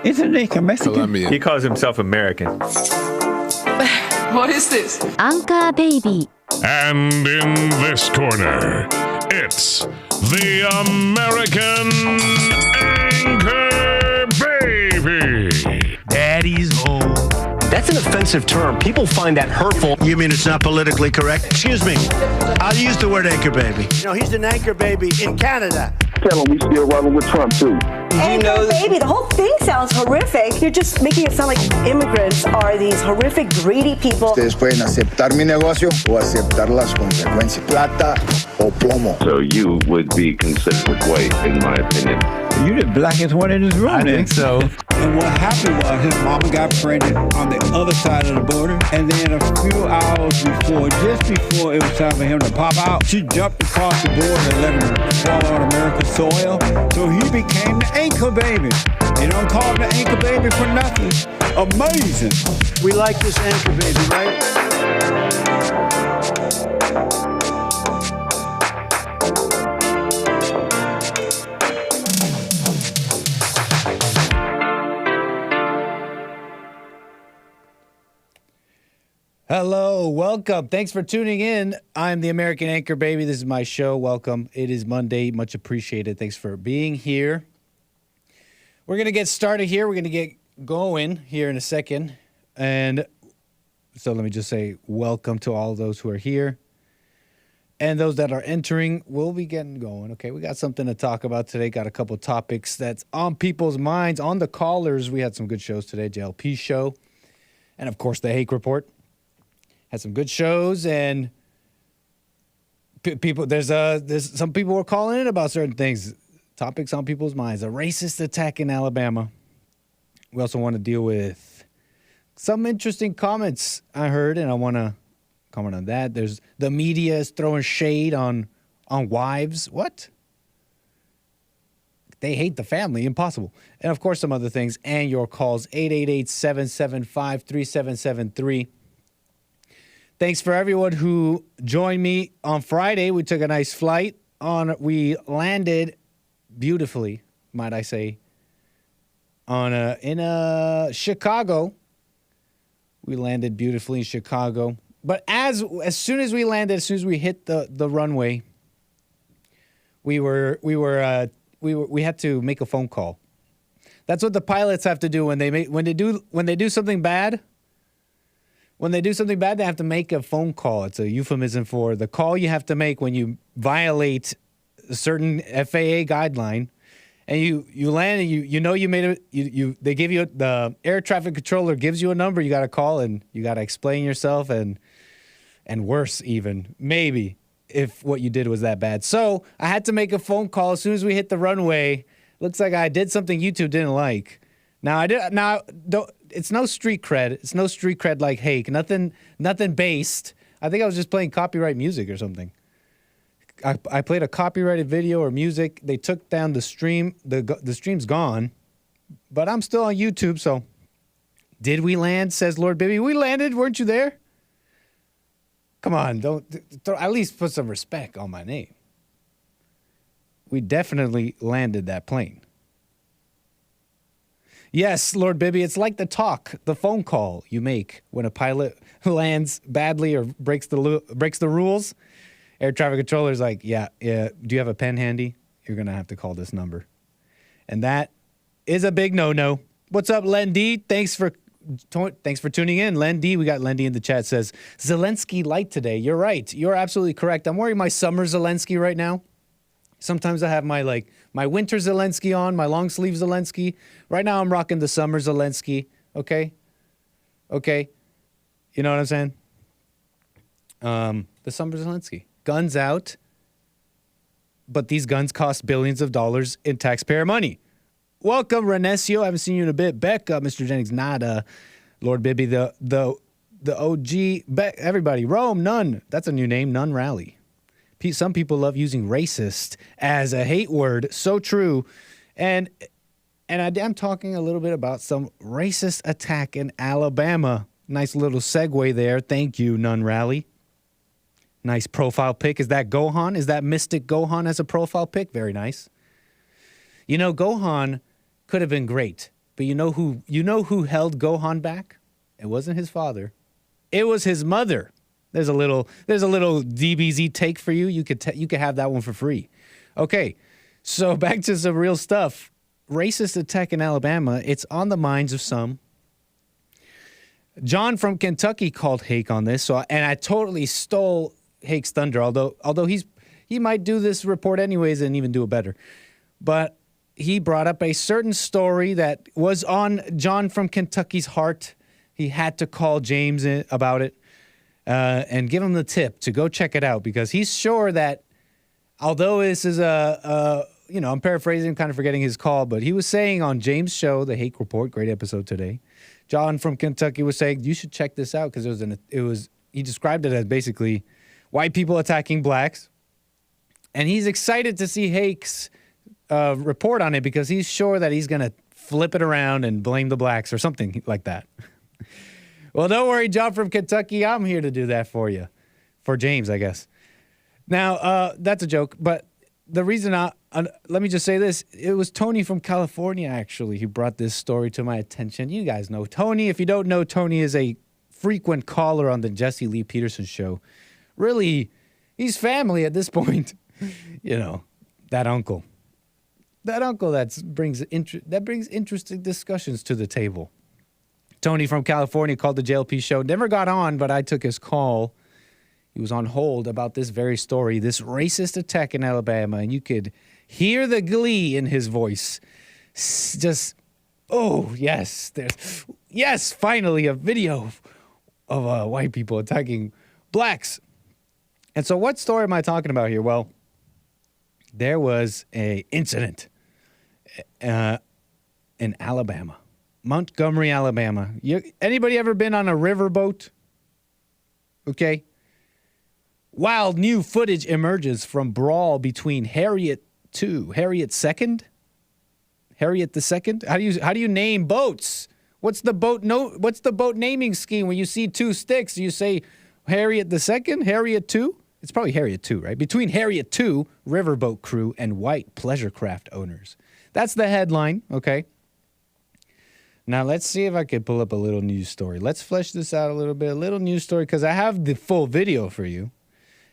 Isn't he Mexican? Colombian. He calls himself American. What is this? 💂💊💂💏. And in this corner, it's the American Anchor Baby. Daddy's home. That's an offensive term. People find that hurtful. You mean it's not politically correct? Excuse me. I'll use the word anchor baby. You know, he's an anchor baby in Canada. Tell him we still rolling with Trump, too. Anchor baby, the whole thing sounds horrific. You're just making it sound like immigrants are these horrific, greedy people. Ustedes pueden aceptar mi negocio o aceptar las consecuencias. Plata o plomo. So you would be considered white, in my opinion. You the blackest one in this room. I think so. And what happened was his mama got pregnant on the other side of the border. And then a few hours before, just before it was time for him to pop out, she jumped across the border and let him fall on American soil. So he became the anchor baby. They don't call him the anchor baby for nothing. Amazing. We like this anchor baby, right? Hello, welcome. Thanks for tuning in. I'm the American Anchor Baby. This is my show. Welcome. It is Monday. Much appreciated. Thanks for being here. We're going to get started here. We're going to get going here in a second. And so let me just say welcome to all those who are here. And those that are entering, we'll be getting going. Okay, we got something to talk about today. Got a couple topics that's on people's minds, on the callers. We had some good shows today. JLP show. And, of course, the Hake Report. Had some good shows, and people. There's some people were calling in about certain things, topics on people's minds. A racist attack in Alabama. We also want to deal with some interesting comments I heard, and I want to comment on that. There's the media is throwing shade on wives. What? They hate the family. Impossible. And of course, some other things. And your calls 888-775-3773. Thanks for everyone who joined me on Friday. We took a nice flight. We landed beautifully, might I say, in Chicago. We landed beautifully in Chicago. But as soon as we landed, as soon as we hit the runway, we had to make a phone call. That's what the pilots have to do when they do something bad. When they do something bad, they have to make a phone call. It's a euphemism for the call you have to make when you violate a certain FAA guideline, and you land and you know you made it. They give you the air traffic controller gives you a number. You got to call and you got to explain yourself and worse even maybe if what you did was that bad. So I had to make a phone call as soon as we hit the runway. Looks like I did something YouTube didn't like. It's no street cred. It's no street cred like Hake. Nothing based. I think I was just playing copyright music or something. I played a copyrighted video or music. They took down the stream. The stream's gone, but I'm still on YouTube. So, did we land? Says Lord Bibby. We landed. Weren't you there? Come on, don't at least put some respect on my name. We definitely landed that plane. Yes, Lord Bibby, it's like the phone call you make when a pilot lands badly or breaks the rules. Air traffic controller's like, yeah, do you have a pen handy? You're going to have to call this number. And that is a big no-no. What's up, Len D? Thanks for tuning in. Len D, we got Len D in the chat, says, Zelensky light today. You're right. You're absolutely correct. I'm wearing my summer Zelensky right now. Sometimes I have my winter Zelensky on, my long sleeve Zelensky. Right now I'm rocking the summer Zelensky. Okay? You know what I'm saying? The summer Zelensky. Guns out, but these guns cost billions of dollars in taxpayer money. Welcome, Renesio. I haven't seen you in a bit. Beck, Mr. Jennings, Nada, Lord Bibby, the OG, Beck, everybody. Rome, None. That's a new name, None Rally. Some people love using racist as a hate word. So true. And I'm talking a little bit about some racist attack in Alabama. Nice little segue there. Thank you, None Rally. Nice profile pic. Is that Gohan? Is that Mystic Gohan as a profile pic? Very nice. You know, Gohan could have been great But you know who held Gohan back? It wasn't his father. It was his mother. There's a little DBZ take for you. You could have that one for free. Okay, so back to some real stuff. Racist attack in Alabama. It's on the minds of some. John from Kentucky called Hake on this, and I totally stole Hake's thunder. Although he might do this report anyways and even do it better. But he brought up a certain story that was on John from Kentucky's heart. He had to call James about it and give him the tip to go check it out, because he's sure that although this is I'm paraphrasing, kind of forgetting his call, but he was saying on James' show, The Hake Report, great episode today, John from Kentucky was saying, you should check this out, because he described it as basically white people attacking blacks. And he's excited to see Hake's report on it, because he's sure that he's going to flip it around and blame the blacks or something like that. Well, don't worry, John from Kentucky. I'm here to do that for you. For James, I guess. Now, that's a joke, but the reason let me just say this. It was Tony from California, actually, who brought this story to my attention. You guys know Tony. If you don't know, Tony is a frequent caller on the Jesse Lee Peterson show. Really, he's family at this point. You know, that uncle. That uncle that brings interesting discussions to the table. Tony from California called the JLP show. Never got on, but I took his call. He was on hold about this very story, this racist attack in Alabama, and you could hear the glee in his voice. Just, oh, yes, finally a video of white people attacking blacks. And so what story am I talking about here? Well, there was an incident in Alabama, Montgomery, Alabama. Anybody ever been on a riverboat? Okay. Wild new footage emerges from brawl between Harriet II. Harriet II? How do you name boats? What's the boat naming scheme when you see two sticks? You say Harriet II? Harriet II? It's probably Harriet II, right? Between Harriet II, riverboat crew, and white pleasure craft owners. That's the headline, okay? Now, let's see if I could pull up a little news story. Let's flesh this out a little bit. A little news story, because I have the full video for you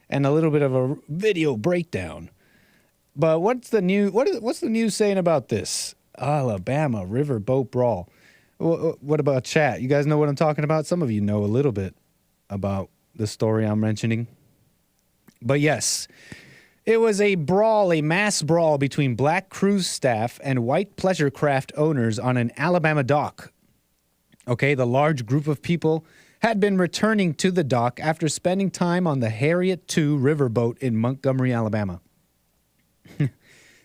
and a little bit of a video breakdown. But what's the news saying about this? Alabama riverboat brawl. What about chat? You guys know what I'm talking about? Some of you know a little bit about the story I'm mentioning. But yes, it was a brawl, a mass brawl between black cruise staff and white pleasure craft owners on an Alabama dock. Okay, the large group of people had been returning to the dock after spending time on the Harriet II riverboat in Montgomery, Alabama.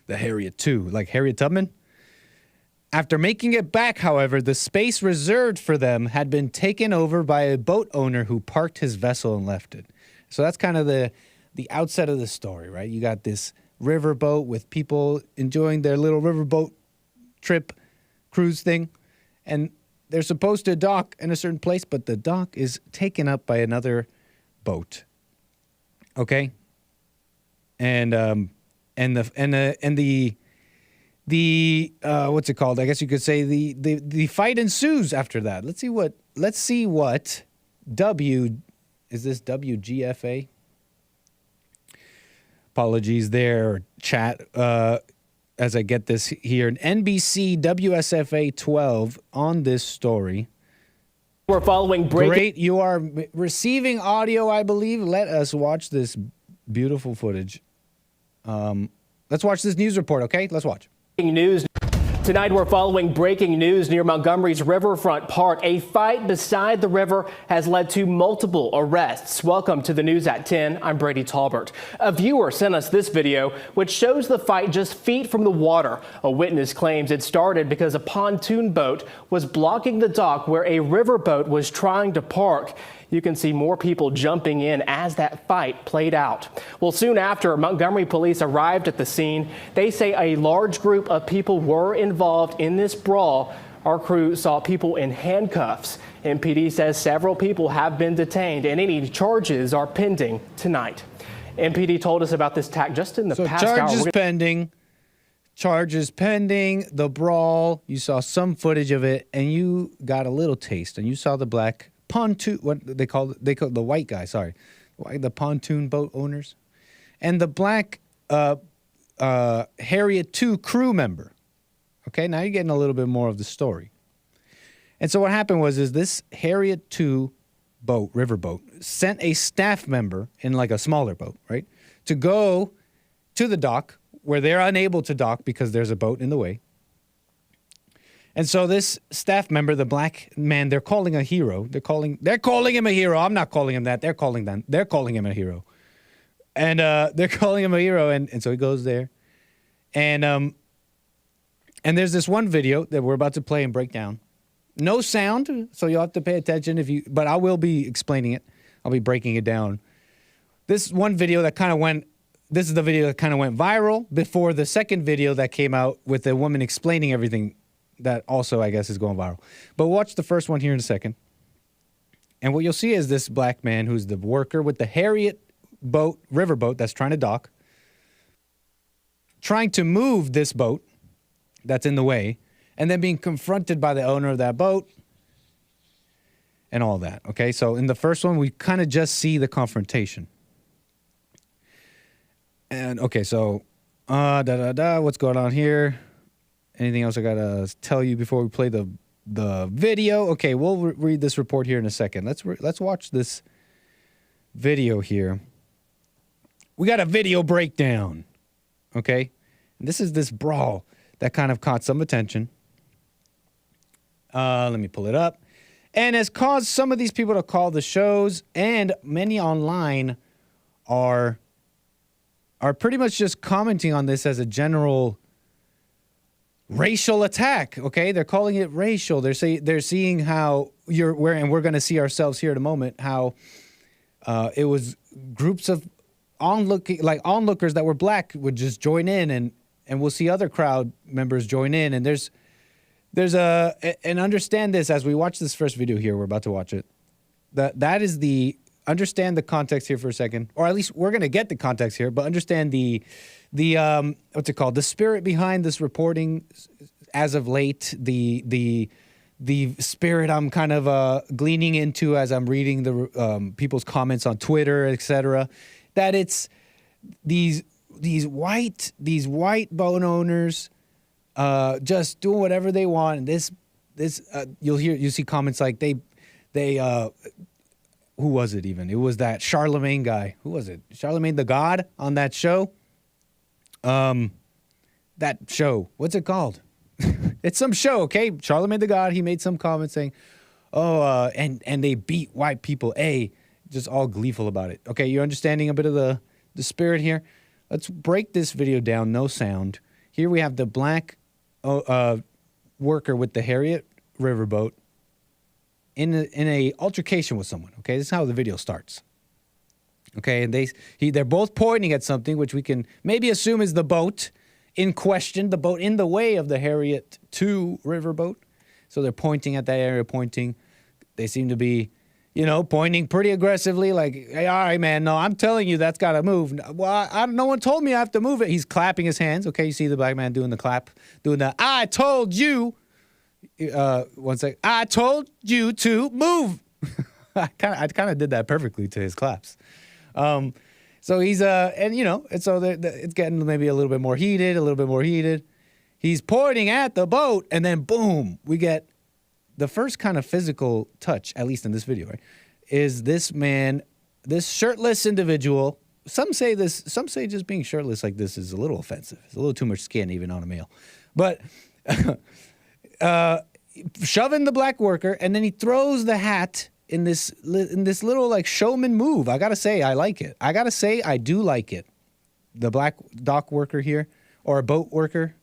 The Harriet II, like Harriet Tubman? After making it back, however, the space reserved for them had been taken over by a boat owner who parked his vessel and left it. So that's kind of the outset of the story, right? You got this riverboat with people enjoying their little riverboat trip cruise thing, and they're supposed to dock in a certain place, but the dock is taken up by another boat. Okay? And the what's it called? I guess you could say the fight ensues after that. Let's see what is this WGFA? Apologies there, chat, as I get this here. An NBC WSFA 12 on this story. We're following breaking. Great, you are receiving audio, I believe. Let us watch this beautiful footage. Let's watch this news report, okay? Let's watch. News. Tonight we're following breaking news near Montgomery's riverfront park. A fight beside the river has led to multiple arrests. Welcome to the news at 10. I'm Brady Talbert. A viewer sent us this video which shows the fight just feet from the water. A witness claims it started because a pontoon boat was blocking the dock where a riverboat was trying to park. You can see more people jumping in as that fight played out. Well, soon after, Montgomery police arrived at the scene. They say a large group of people were involved in this brawl. Our crew saw people in handcuffs. MPD says several people have been detained and any charges are pending tonight. MPD told us about this attack just in the past hour. So charges pending. charges pending, the brawl. You saw some footage of it, and you got a little taste. And you saw the black pontoon, what they call the white guy, sorry. The pontoon boat owners. And the black Harriet II crew member. Okay, now you're getting a little bit more of the story. And so what happened was this Harriet II boat, riverboat, sent a staff member in like a smaller boat, right, to go to the dock where they're unable to dock because there's a boat in the way. And so this staff member, the black man, they're calling a hero. They're calling him a hero. I'm not calling him that. They're calling him a hero. And they're calling him a hero. And so he goes there. And there's this one video that we're about to play and break down. No sound, so you'll have to pay attention but I will be explaining it. I'll be breaking it down. This one video that kind of went viral before the second video that came out with the woman explaining everything that also, I guess, is going viral. But watch the first one here in a second. And what you'll see is this black man who's the worker with the Harriet riverboat that's trying to dock, trying to move this boat that's in the way, and then being confronted by the owner of that boat and all that. Okay, so in the first one, we kind of just see the confrontation. And okay, so what's going on here? Anything else I gotta tell you before we play the video? Okay, we'll read this report here in a second. Let's watch this video here. We got a video breakdown. Okay, and this is this brawl that kind of caught some attention. Let me pull it up. And has caused some of these people to call the shows, and many online are pretty much just commenting on this as a general racial attack. Okay, they're calling it racial. They're seeing how and we're going to see ourselves here in a moment, how it was groups of onlookers that were black would just join in, and we'll see other crowd members join in, and there's and understand this as we watch this first video here. We're about to watch it. That is understand the context here for a second, or at least we're going to get the context here, but understand the what's it called? The spirit behind this reporting as of late, the spirit I'm kind of gleaning into as I'm reading the people's comments on Twitter, etc. That it's these white boat owners just doing whatever they want. And this you'll see comments like they who was it even? It was that Charlemagne guy. Who was it? Charlemagne the God on that show. That show. What's it called? It's some show, okay? Charlemagne the God. He made some comment saying, "Oh, and they beat white people." Just all gleeful about it. Okay, you're understanding a bit of the spirit here. Let's break this video down. No sound. Here we have the black worker with the Harriet riverboat in a altercation with someone. Okay, this is how the video starts. Okay, and they're both pointing at something which we can maybe assume is the boat in question, the boat in the way of the Harriet II riverboat. So they're pointing at that area, pointing. They seem to be, pointing pretty aggressively, like, "Hey, all right, man, no, I'm telling you that's got to move." "Well, no one told me I have to move it." He's clapping his hands. Okay, you see the black man doing the clap, doing the "I told you." One sec. "I told you to move." I kind of did that perfectly to his claps. So he's and so it's getting maybe a little bit more heated. He's pointing at the boat, and then boom, we get the first kind of physical touch, at least in this video, right? Is this man, this shirtless individual. Some say just being shirtless like this is a little offensive. It's a little too much skin even on a male, but shoving the black worker, and then he throws the hat in this little like showman move. I gotta say, I like it. I gotta say, I do like it. The black dock worker here, or a boat worker,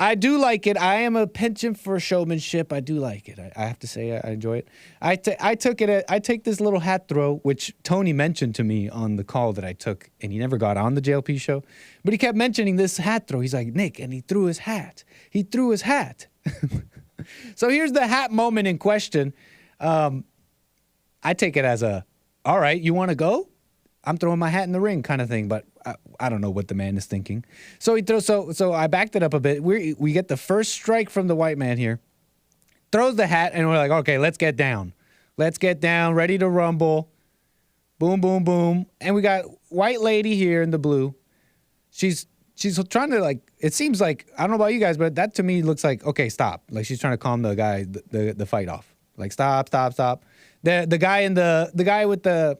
I do like it. I am a penchant for showmanship. I do like it. I have to say, I enjoy it. I take this little hat throw, which Tony mentioned to me on the call that I took, and he never got on the JLP show, but he kept mentioning this hat throw. He's like, "Nick," and he threw his hat. So here's the hat moment in question. I take it as all right, you want to go? I'm throwing my hat in the ring kind of thing. But I don't know what the man is thinking. So he throws. So I backed it up a bit. We get the first strike from the white man here. Throws the hat, and we're like, okay, let's get down. Let's get down, ready to rumble. Boom, boom, boom. And we got white lady here in the blue. She's trying to, like, it seems like, I don't know about you guys, but that to me looks like, okay, stop. Like, she's trying to calm the guy, the fight off. Like, stop. The guy with the,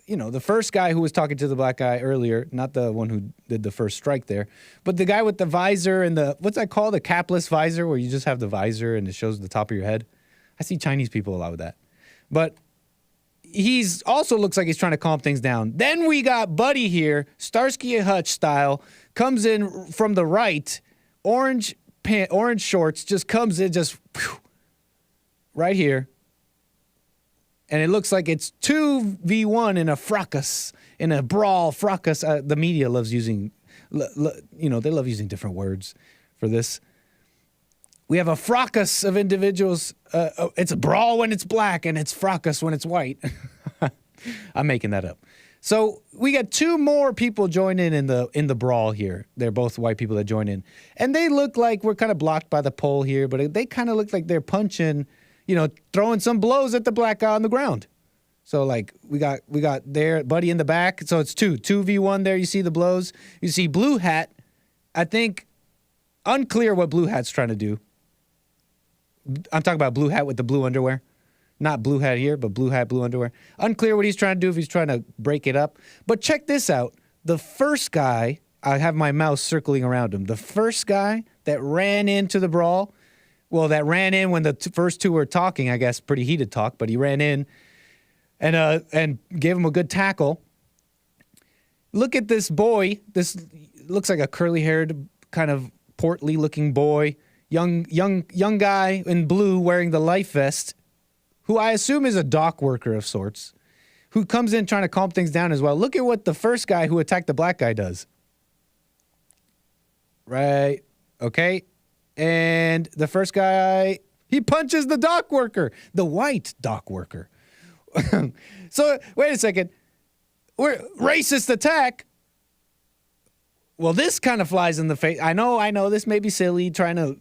you know, the first guy who was talking to the black guy earlier, not the one who did the first strike there, but the guy with the visor and the, what's that called? The capless visor, where you just have the visor and it shows the top of your head. I see Chinese people a lot with that. But he's also looks like he's trying to calm things down. Then we got Buddy here, Starsky and Hutch style, comes in from the right, orange shorts, just comes in, just whew, right here. And it looks like it's 2v1 in a fracas, in a brawl, fracas. The media loves using, you know, they love using different words for this. We have a fracas of individuals. It's a brawl when it's black, and it's fracas when it's white. I'm making that up. So we got two more people join in the brawl here. They're both white people that join in, and they look like we're kind of blocked by the pole here, but they kind of look like they're punching, you know, throwing some blows at the black guy on the ground. So like we got there, Buddy in the back. So it's 2v1 there. You see the blows. You see Blue Hat. I think unclear what Blue Hat's trying to do. I'm talking about Blue Hat with the blue underwear. Not Blue Hat here, but Blue Hat, blue underwear. Unclear what he's trying to do, if he's trying to break it up. But check this out. The first guy, I have my mouse circling around him. The first guy that ran into the brawl, well, that ran in when the first two were talking, I guess, pretty heated talk, but he ran in and gave him a good tackle. Look at this boy. This looks like a curly-haired, kind of portly-looking boy. Young guy in blue wearing the life vest, who I assume is a dock worker of sorts, who comes in trying to calm things down as well. Look at what the first guy who attacked the black guy does. Right. Okay. And the first guy, he punches the dock worker, the white dock worker. So, wait a second. We're racist attack. Well, this kind of flies in the face. I know this may be silly, trying to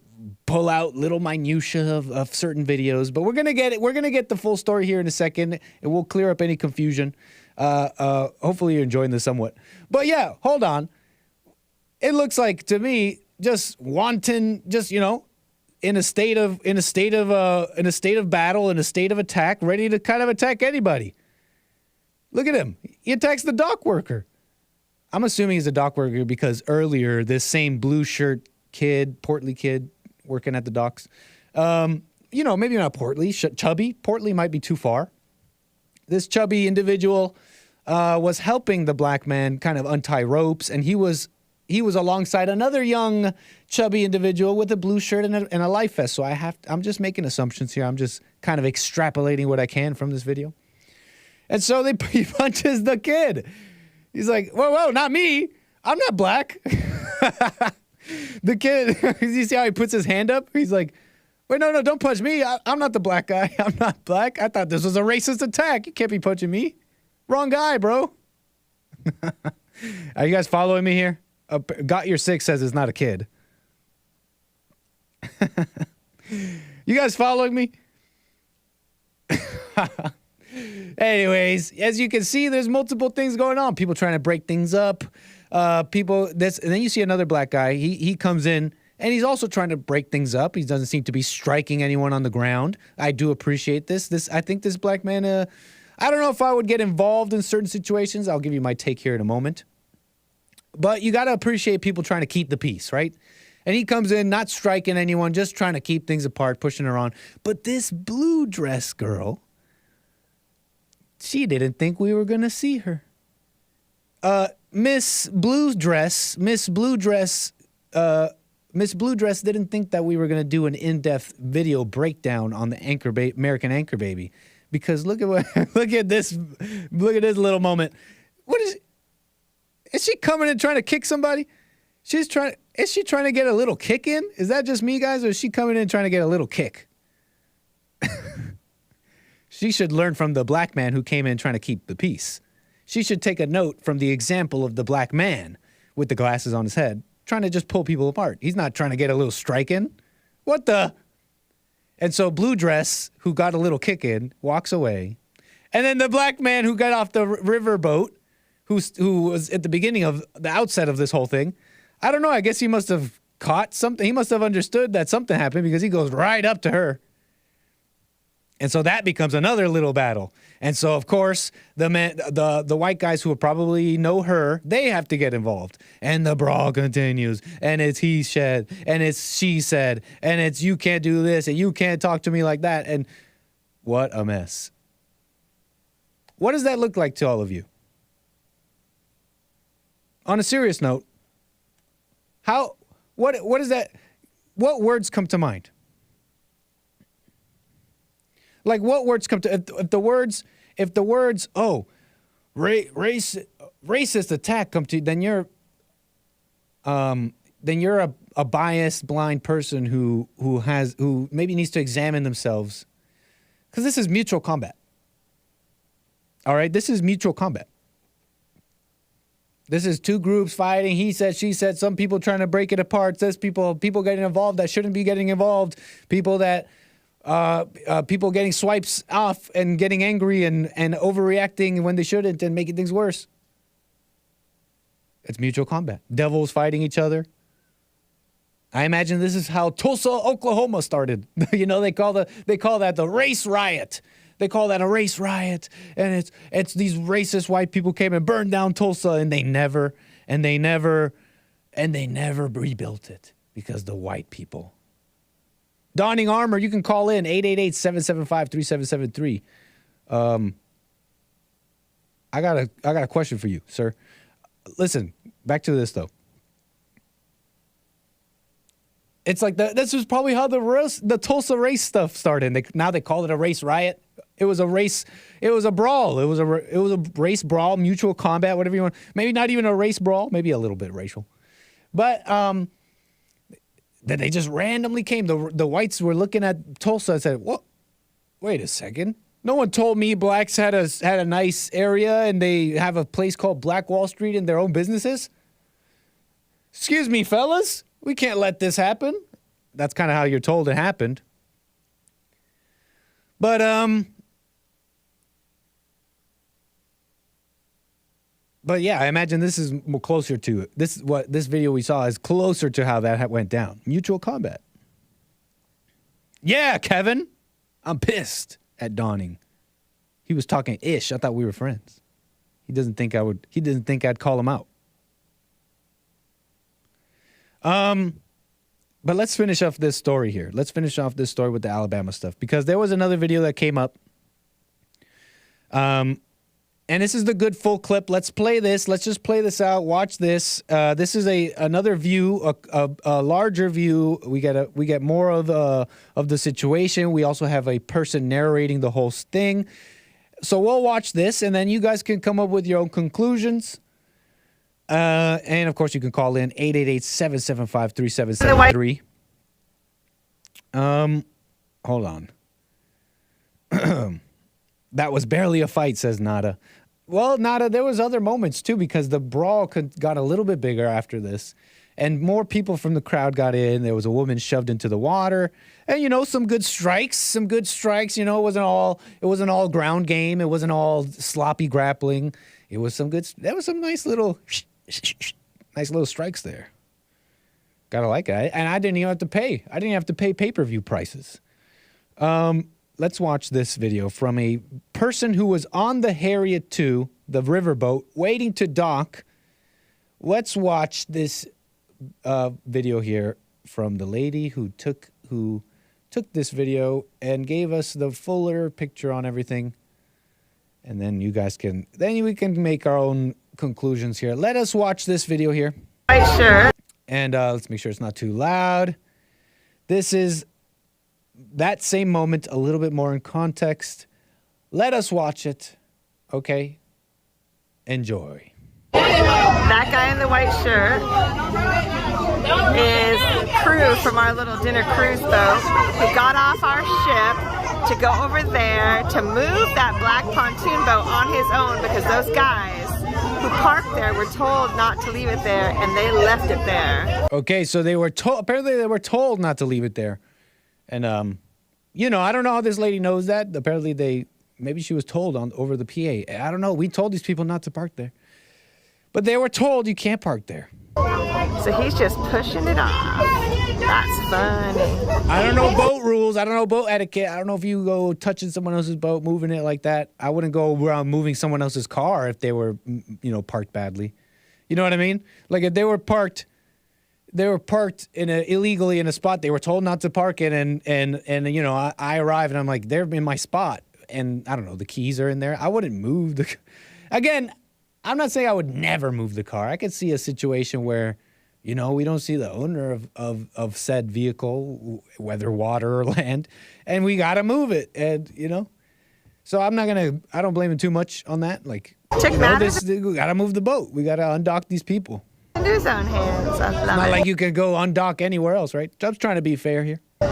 pull out little minutia of certain videos, but we're gonna get it. We're gonna get the full story here in a second, and we'll clear up any confusion. Hopefully you're enjoying this somewhat. But yeah, hold on. It looks like to me just wanton, just, you know, in a state of battle, in a state of attack, ready to kind of attack anybody. Look at him. He attacks the dock worker. I'm assuming he's a dock worker because earlier this same blue shirt kid, portly kid working at the docks, you know, maybe not portly, chubby. Portly might be too far. This chubby individual was helping the black man kind of untie ropes, and he was alongside another young chubby individual with a blue shirt and a life vest. So I'm just making assumptions here. I'm just kind of extrapolating what I can from this video. And so he punches the kid. He's like, whoa, not me. I'm not black. The kid, you see how he puts his hand up? He's like, wait, no, don't punch me. I'm not the black guy. I'm not black. I thought this was a racist attack. You can't be punching me. Wrong guy, bro. Are you guys following me here? Got Your Six says it's not a kid. You guys following me? Anyways, as you can see, there's multiple things going on. People trying to break things up. And then you see another black guy. He comes in, and he's also trying to break things up. He doesn't seem to be striking anyone on the ground. I do appreciate this. I think this black man, I don't know if I would get involved in certain situations. I'll give you my take here in a moment. But you got to appreciate people trying to keep the peace, right? And he comes in, not striking anyone, just trying to keep things apart, pushing her on. But this blue dress girl, she didn't think we were going to see her. Miss Blue Dress didn't think that we were going to do an in-depth video breakdown on the American Anchor Baby, because look at this little moment. What is she coming and trying to kick somebody? Is she trying to get a little kick in? Is that just me, guys, or is she coming in trying to get a little kick? She should learn from the black man who came in trying to keep the peace. she should take a note from the example of the black man with the glasses on his head, trying to just pull people apart. He's not trying to get a little strike in. What the? And so Blue Dress, who got a little kick in, walks away. And then the black man who got off the river boat, who was at the beginning of the outset of this whole thing, I don't know, I guess he must have caught something. He must have understood that something happened because he goes right up to her. And so that becomes another little battle. And so, of course, the white guys who probably know her, they have to get involved. And the brawl continues. And it's he said, and it's she said, and it's you can't do this, and you can't talk to me like that. And what a mess. What does that look like to all of you? On a serious note, what is that? What words come to mind? Like, what words come to, if the words, oh, racist attack come to you, then you're a biased, blind person who maybe needs to examine themselves. Because this is mutual combat. All right, this is mutual combat. This is two groups fighting. He said, she said, some people trying to break it apart. There's people getting involved that shouldn't be getting involved. People getting swipes off and getting angry and overreacting when they shouldn't and making things worse. It's mutual combat. Devils fighting each other. I imagine this is how Tulsa, Oklahoma started. You know, they call that the race riot. They call that a race riot, and it's these racist white people came and burned down Tulsa, and they never rebuilt it because the white people. Donning Armor, you can call in 888-775-3773. I got a question for you, sir. Listen, back to this though. It's like this was probably how the Tulsa race stuff started. Now they call it a race riot. It was a race. It was a brawl. It was a race brawl, mutual combat, whatever you want. Maybe not even a race brawl. Maybe a little bit racial. But then they just randomly came. The whites were looking at Tulsa and said, "What? Wait a second. No one told me blacks had a nice area and they have a place called Black Wall Street in their own businesses. Excuse me, fellas. We can't let this happen." That's kind of how you're told it happened. But yeah, I imagine this is more closer to it. This video we saw is closer to how that went down. Mutual combat. Yeah, Kevin, I'm pissed at Donning. He was talking ish. I thought we were friends. He didn't think I'd call him out. But let's finish off this story here. Let's finish off this story with the Alabama stuff because there was another video that came up. And this is the good full clip. Let's play this. Let's just play this out. Watch this. This is another view, a larger view. We get more of the situation. We also have a person narrating the whole thing. So we'll watch this, and then you guys can come up with your own conclusions. And of course, you can call in 888-775-3773. Hold on. That was barely a fight, says Nada. Well, Nada, there was other moments too because the brawl got a little bit bigger after this, and more people from the crowd got in. There was a woman shoved into the water, and some good strikes. You know, it wasn't all ground game. It wasn't all sloppy grappling. It was some good. There was some nice little strikes there. Gotta like it. And I didn't even have to pay. I didn't have to pay pay-per-view prices. Let's watch this video from a person who was on the Harriet 2, the riverboat, waiting to dock. Let's watch this video here from the lady who took this video and gave us the fuller picture on everything. And then we can make our own conclusions here. Let us watch this video here. Right, sure. And let's make sure it's not too loud. This is that same moment, a little bit more in context. Let us watch it. Okay? Enjoy. That guy in the white shirt is crew from our little dinner cruise boat. We got off our ship to go over there to move that black pontoon boat on his own because those guys who parked there were told not to leave it there and they left it there. Okay, so they were told, apparently they were told not to leave it there. And, you know, I don't know how this lady knows that. Apparently maybe she was told over the PA. I don't know. We told these people not to park there. But they were told you can't park there. So he's just pushing it off. That's funny. I don't know boat rules. I don't know boat etiquette. I don't know if you go touching someone else's boat, moving it like that. I wouldn't go around moving someone else's car if they were, you know, parked badly. You know what I mean? Like if they were parked illegally in a spot they were told not to park in, and you know, I arrive and I'm like, they're in my spot, and I don't know, the keys are in there. I wouldn't move the. Again, I'm not saying I would never move the car. I could see a situation where, you know, we don't see the owner of said vehicle, whether water or land, and we got to move it. And, you know, so I don't blame him too much on that. Like, we got to move the boat. We got to undock these people. Into his own hands. I love it's not like you can go undock anywhere else, right? I'm just trying to be fair here. So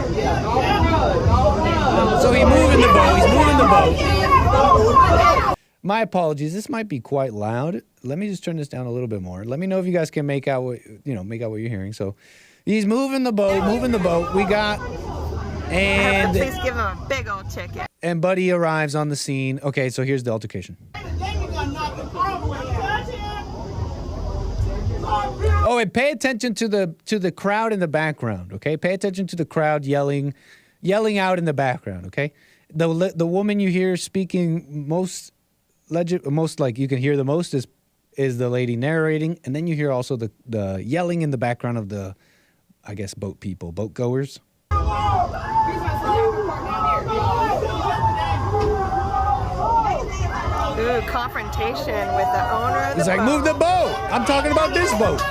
he's moving the boat. He's moving the boat. My apologies. This might be quite loud. Let me just turn this down a little bit more. Let me know if you guys can make out what you're hearing. So he's moving the boat, We got, and please give him a big old ticket. And Buddy arrives on the scene. Okay, so here's the altercation. Oh, and pay attention to the crowd in the background. Okay, pay attention to the crowd yelling out in the background. Okay, the woman you hear speaking most like you can hear the most is the lady narrating, and then you hear also the yelling in the background of the, I guess, boat goers. Ooh, confrontation with the owner of the boat. He's like, move the boat. I'm talking about this boat.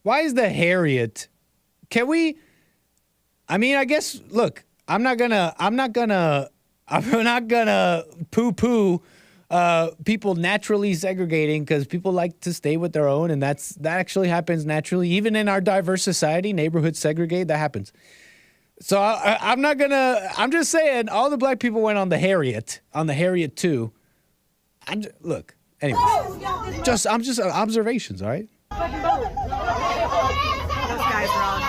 Why is the Harriet? Can we? I mean, I guess. Look, I'm not gonna poo-poo people naturally segregating, because people like to stay with their own, and that actually happens naturally, even in our diverse society. Neighborhoods segregate. That happens. So I'm not gonna. I'm just saying, all the black people went on the Harriet too. Look. Anyway, I'm just observations. All right.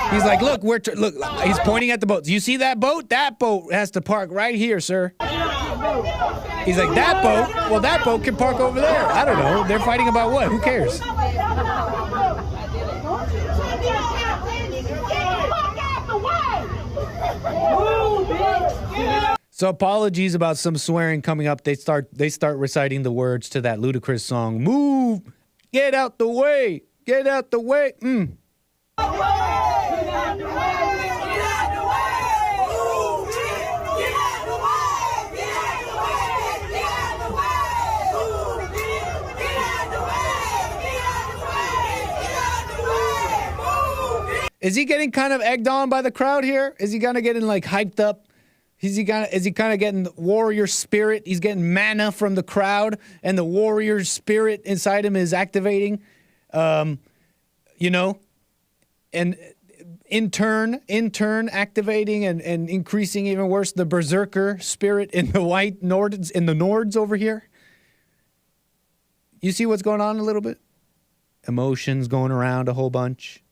He's like, look, look. He's pointing at the boat. Do you see that boat? That boat has to park right here, sir. He's like, that boat? Well, that boat can park over there. I don't know. They're fighting about what? Who cares? So apologies about some swearing coming up. They start reciting the words to that ludicrous song. Move, get out the way, get out the way. Is he getting kind of egged on by the crowd here? Is he kind of getting like hyped up? Is he kind of getting warrior spirit? He's getting mana from the crowd, and the warrior spirit inside him is activating. You know, and in turn activating and increasing even worse the berserker spirit in the white Nords, in the Nords over here. You see what's going on a little bit? Emotions going around a whole bunch.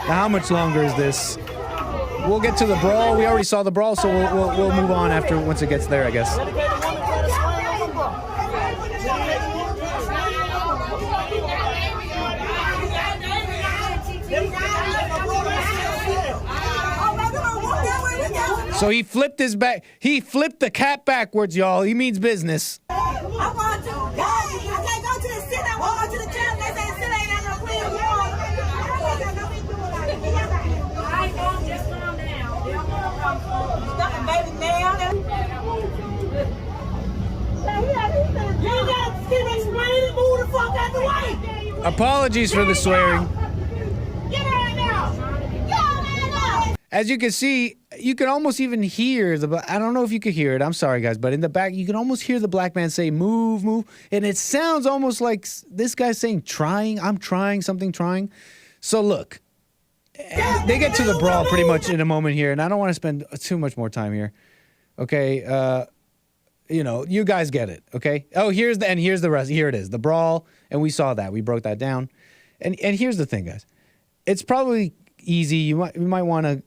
Now, how much longer is this? We'll get to the brawl. We already saw the brawl, so we'll move on once it gets there, I guess. So he flipped his back. He flipped the cat backwards, y'all. He means business. I want to. I can't go to the city. I want to go to the jail. They say Apologies for the swearing. As you can see, you can almost even hear I don't know if you could hear it. I'm sorry, guys. But in the back, you can almost hear the black man say, move, move. And it sounds almost like this guy's saying, trying. I'm trying, something trying. So look, they get to the brawl pretty much in a moment here. And I don't want to spend too much more time here. Okay. You know, you guys get it. Okay. Oh, here's the rest. Here it is. The brawl. And we saw that. We broke that down. And here's the thing, guys. It's probably easy. You might want to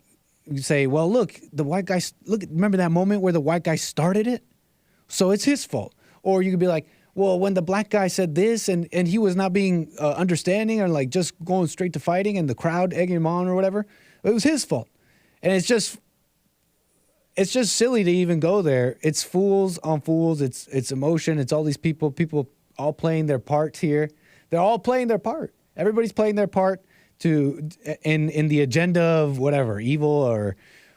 say, well, look, the white guy, remember that moment where the white guy started it? So it's his fault. Or you could be like, well, when the black guy said this and he was not being understanding or like just going straight to fighting and the crowd egging him on or whatever, it was his fault. And it's just silly to even go there. It's fools on fools. It's emotion. It's all these people all playing their parts here. They're all playing their part. Everybody's playing their part in the agenda of whatever, evil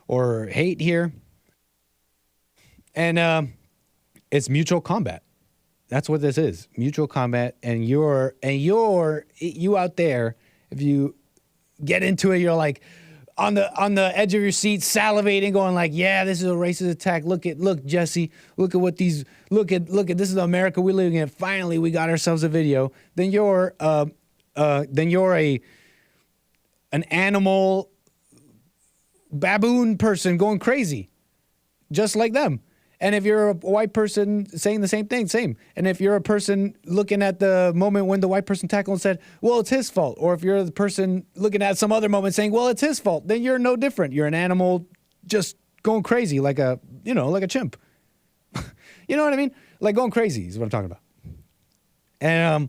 or hate here. And it's mutual combat. That's what this is. Mutual combat. And you out there, if you get into it, you're like on the edge of your seat, salivating, going like, yeah, this is a racist attack. Look, Jesse, look at this is America we're living in. Finally, we got ourselves a video. Then you're an animal baboon person going crazy, just like them. And if you're a white person saying the same thing, same. And if you're a person looking at the moment when the white person tackled and said, well, it's his fault. Or if you're the person looking at some other moment saying, well, it's his fault, then you're no different. You're an animal just going crazy like a chimp. You know what I mean? Like going crazy is what I'm talking about. And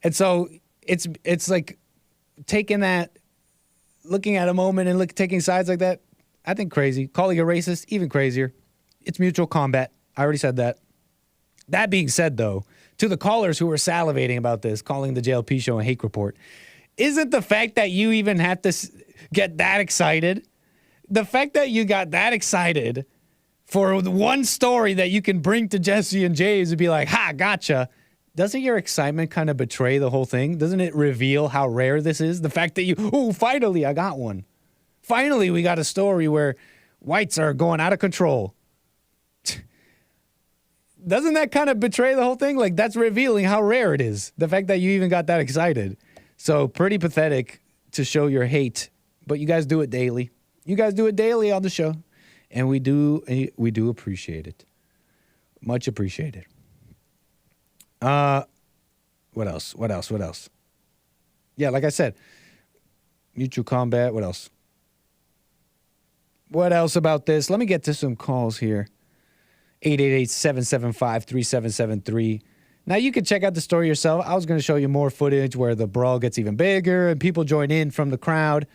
and so it's like taking that, looking at a moment and taking sides like that, I think crazy. Calling a racist, even crazier. It's mutual combat. I already said that. That being said, though, to the callers who were salivating about this, calling the JLP show a hate report, isn't the fact that you even have to get that excited, the fact that you got that excited for one story that you can bring to Jesse and James and be like, ha, gotcha. Doesn't your excitement kind of betray the whole thing? Doesn't it reveal how rare this is? The fact that finally I got one. Finally, we got a story where whites are going out of control. Doesn't that kind of betray the whole thing? Like, that's revealing how rare it is. The fact that you even got that excited. So pretty pathetic to show your hate, but you guys do it daily. You guys do it daily on the show, and we do appreciate it. Much appreciated. What else? Yeah, like I said, mutual combat. What else? What else about this? Let me get to some calls here. 888-775-3773. Now, you can check out the story yourself. I was going to show you more footage where the brawl gets even bigger and people join in from the crowd.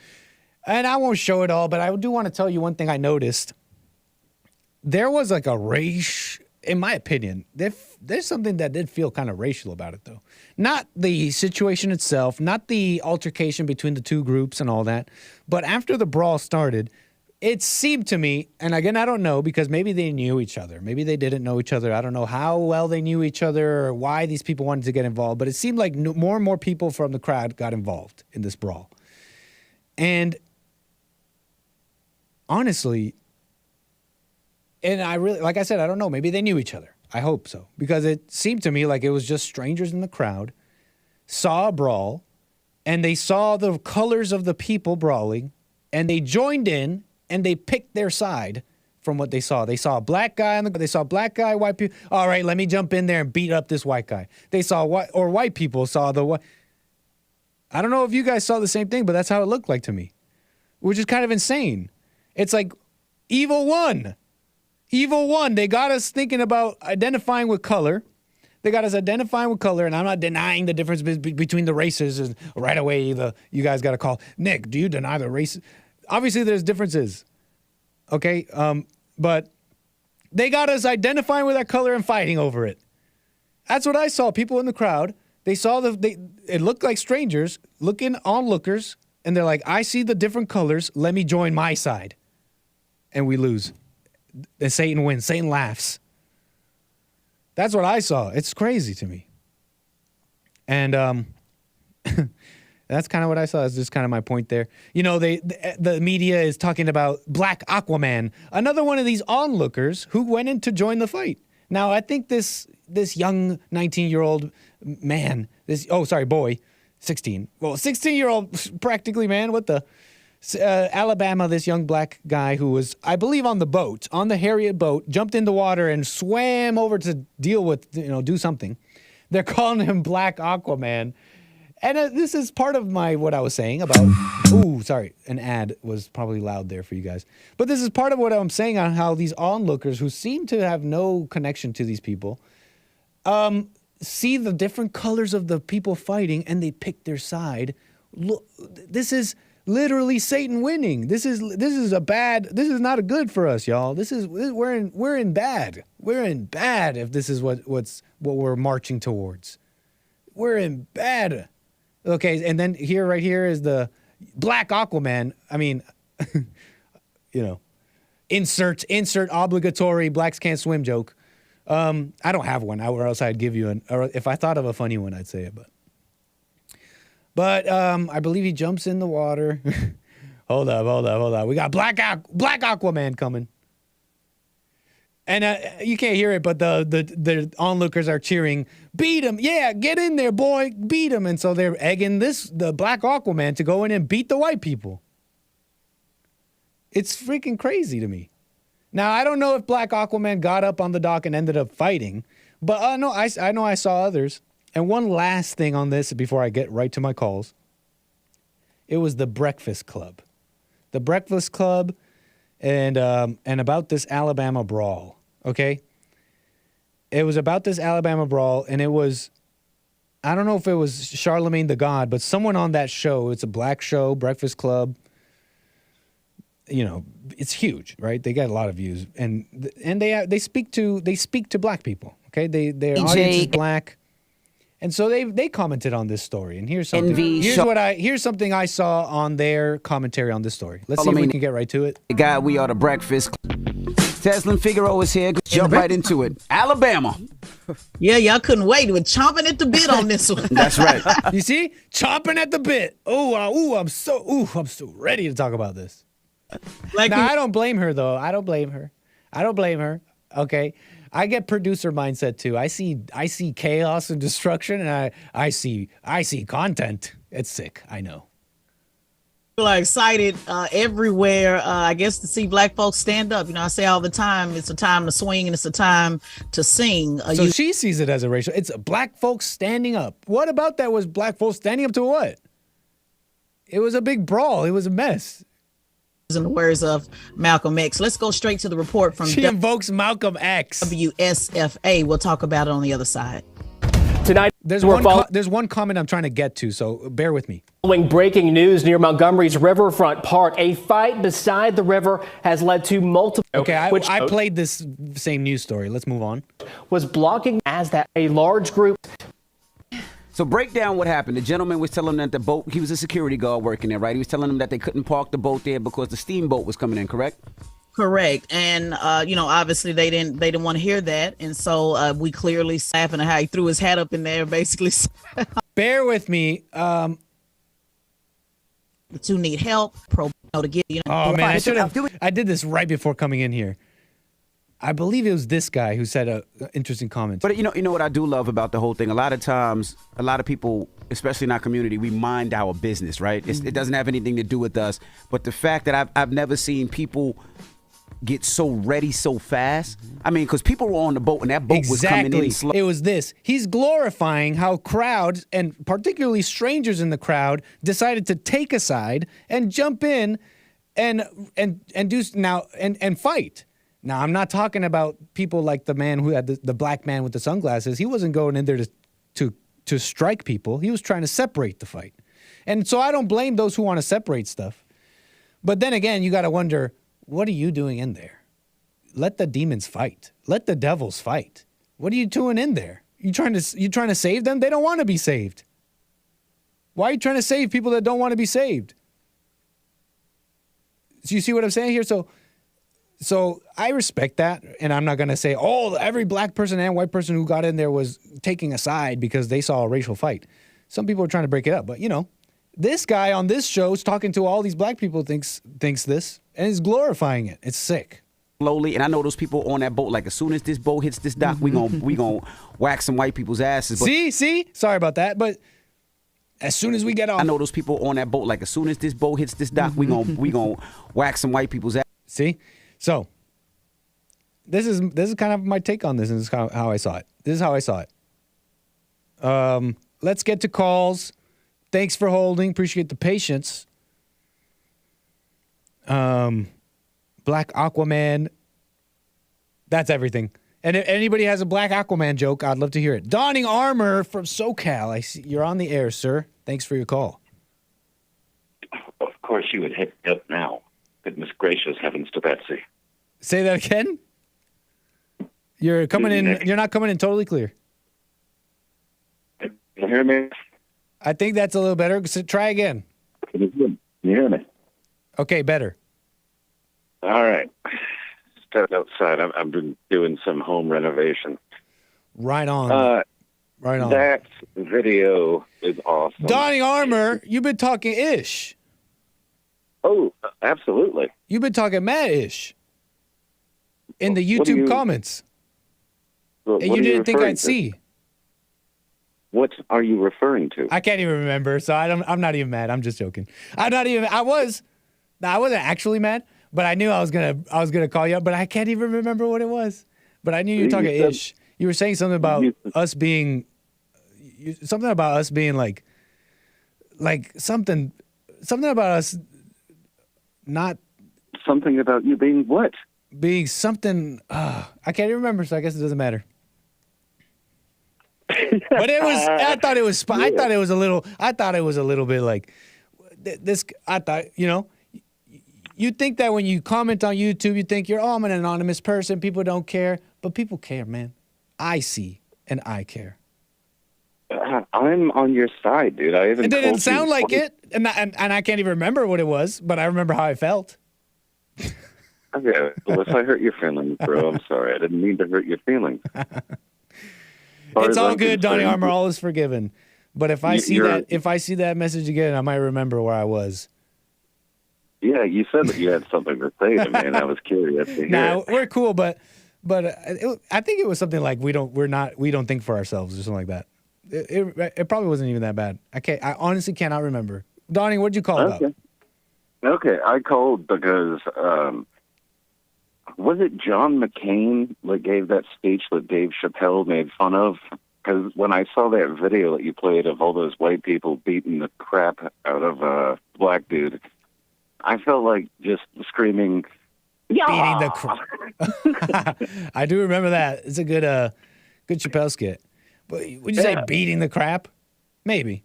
And I won't show it all, but I do want to tell you one thing I noticed. There was like a race, in my opinion, there's something that did feel kind of racial about it, though. Not the situation itself, not the altercation between the two groups and all that, but after the brawl started, it seemed to me, and again, I don't know, because maybe they knew each other. Maybe they didn't know each other. I don't know how well they knew each other or why these people wanted to get involved, but it seemed like more and more people from the crowd got involved in this brawl. And honestly, and I really, like I said, I don't know. Maybe they knew each other. I hope so. Because it seemed to me like it was just strangers in the crowd, saw a brawl, and they saw the colors of the people brawling, and they joined in, and they picked their side from what they saw. They saw a black guy, white people. All right, let me jump in there and beat up this white guy. They saw white people saw the white. I don't know if you guys saw the same thing, but that's how it looked like to me, which is kind of insane. It's like evil won. Evil won. They got us thinking about identifying with color. And I'm not denying the difference between the races. And right away, you guys got to call, Nick, do you deny the race? Obviously, there's differences, okay? But they got us identifying with that color and fighting over it. That's what I saw. People in the crowd, they saw it looked like strangers looking onlookers, and they're like, I see the different colors. Let me join my side. And we lose. And Satan wins. Satan laughs. That's what I saw. It's crazy to me. And that's kind of what I saw. That's just kind of my point there. You know, the media is talking about Black Aquaman, another one of these onlookers who went in to join the fight. Now, I think this young 19-year-old man, boy, 16. Well, 16-year-old practically, man. What the? Alabama, this young black guy who was, I believe, on the Harriet boat, jumped in the water and swam over to deal with, do something. They're calling him Black Aquaman. And this is part of what I was saying about, an ad was probably loud there for you guys. But this is part of what I'm saying on how these onlookers who seem to have no connection to these people, see the different colors of the people fighting and they pick their side. Look, this is literally Satan winning. This is not good for us, y'all. We're in bad. We're in bad if this is what we're marching towards. We're in bad. Okay, and then right here is the Black Aquaman. I mean, insert obligatory blacks can't swim joke. I don't have one, or else I'd give you or if I thought of a funny one, I'd say it, But I believe he jumps in the water. Hold up. We got Black Aquaman coming. And you can't hear it, but the onlookers are cheering, beat him. Yeah, get in there, boy. Beat him. And so they're egging the Black Aquaman to go in and beat the white people. It's freaking crazy to me. Now, I don't know if Black Aquaman got up on the dock and ended up fighting, but I know I saw others. And one last thing on this before I get right to my calls. It was the Breakfast Club. The Breakfast Club and about this Alabama brawl. Okay, it was about this Alabama brawl, and it was, I don't know if it was Charlemagne the God, but someone on that show. It's a black show, Breakfast Club. It's huge, right? They got a lot of views, and they speak to black people. Okay, their audience is black, and so they commented on this story. And here's something. Here's something I saw on their commentary on this story. Let's see if we can get right to it. God, we are the Breakfast. Tzln Figaro is here. Jump right into it. Alabama. Yeah, y'all couldn't wait. We're chomping at the bit on this one. That's right. You see? Chomping at the bit. I'm so ready to talk about this. I don't blame her, though. I don't blame her. Okay? I get producer mindset, too. I see chaos and destruction, and I see content. It's sick. I know. People are excited everywhere, I guess, to see black folks stand up. I say all the time, it's a time to swing and it's a time to sing. So she sees it as a racial. It's black folks standing up. What about that was black folks standing up to what? It was a big brawl. It was a mess. In the words of Malcolm X. Let's go straight to the report from She invokes Malcolm X. WSFA. We'll talk about it on the other side. Tonight, there's one comment I'm trying to get to, so bear with me. Following breaking news near Montgomery's riverfront park, a fight beside the river has led to multiple. Okay, I played this same news story. Let's move on. Was blocking as that a large group. So break down what happened. The gentleman was telling them that the boat, he was a security guard working there, right? He was telling them that they couldn't park the boat there because the steamboat was coming in, correct? Correct. And, obviously they didn't want to hear that. And so we clearly laughing at how he threw his hat up in there, basically. Bear with me. To need help, to get, Oh, man, I did this right before coming in here. I believe it was this guy who said an interesting comment. But you know what I do love about the whole thing? A lot of times, a lot of people, especially in our community, we mind our business, right? It doesn't have anything to do with us. But the fact that I've never seen people get so ready so fast. I mean, because people were on the boat and that boat was coming in slow. It was this. He's glorifying how crowds, and particularly strangers in the crowd, decided to take a side and jump in and fight. Now, I'm not talking about people like the man who had the black man with the sunglasses. He wasn't going in there to strike people. He was trying to separate the fight. And so I don't blame those who want to separate stuff. But then again, you got to wonder, what are you doing in there? Let the demons fight. Let the devils fight. What are you doing in there? You trying to save them? They don't want to be saved. Why are you trying to save people that don't want to be saved? So you see what I'm saying here? So So I respect that, and I'm not going to say, oh, every black person and white person who got in there was taking a side because they saw a racial fight. Some people are trying to break it up, but, this guy on this show is talking to all these black people thinks this, and is glorifying it. It's sick. Slowly, and I know those people on that boat, like as soon as this boat hits this dock, we gonna whack some white people's asses. But See? Sorry about that, but as soon as we get off. I know those people on that boat, like as soon as this boat hits this dock, we gonna whack some white people's ass. See? So this is kind of my take on this, and this is kind of how I saw it. This is how I saw it. Let's get to calls. Thanks for holding. Appreciate the patience. Black Aquaman. That's everything. And if anybody has a Black Aquaman joke, I'd love to hear it. Donning Armor from SoCal. I see you're on the air, sir. Thanks for your call. Of course you would hit me up now. Goodness gracious, heavens to Betsy. Say that again? You're coming in. You're not coming in totally clear. Can you hear me? I think that's a little better. So try again. Can you hear me? Okay, better. All right. Stepped outside. I've been doing some home renovation. Right on. Right on. That video is awesome. Donning Armor, you've been talking ish. Oh, absolutely. You've been talking mad ish. In the YouTube comments. And you didn't think I'd see. What are you referring to? I can't even remember, so I'm not even mad. I'm just joking. I wasn't actually mad, but I knew I was gonna call you up, but I can't even remember what it was. But I knew you were talking ish. You were saying something about us being like something about us not something about you being what? Being something I can't even remember, so I guess it doesn't matter. But it was. I thought it was. I thought it was a little. I thought it was a little bit like this. I thought you think that when you comment on YouTube, you think I'm an anonymous person. People don't care, but people care, man. I see and I care. I'm on your side, dude. I haven't. It didn't sound like it, and I can't even remember what it was, but I remember how I felt. Okay, well, if I hurt your feelings, bro, I'm sorry. I didn't mean to hurt your feelings. It's all good, Donning Armor. All is forgiven. But if I see that message again, I might remember where I was. Yeah, you said that you had something to say to me, and I was curious to hear. Nah, we're cool, but I think it was something like we don't think for ourselves or something like that. It probably wasn't even that bad. I honestly cannot remember. Donning, what'd you call about? Okay, I called because was it John McCain that gave that speech that Dave Chappelle made fun of? Because when I saw that video that you played of all those white people beating the crap out of a black dude, I felt like just screaming, "Yeah!" Beating the crap. I do remember that. It's a good Chappelle skit. But would you say beating the crap? Maybe.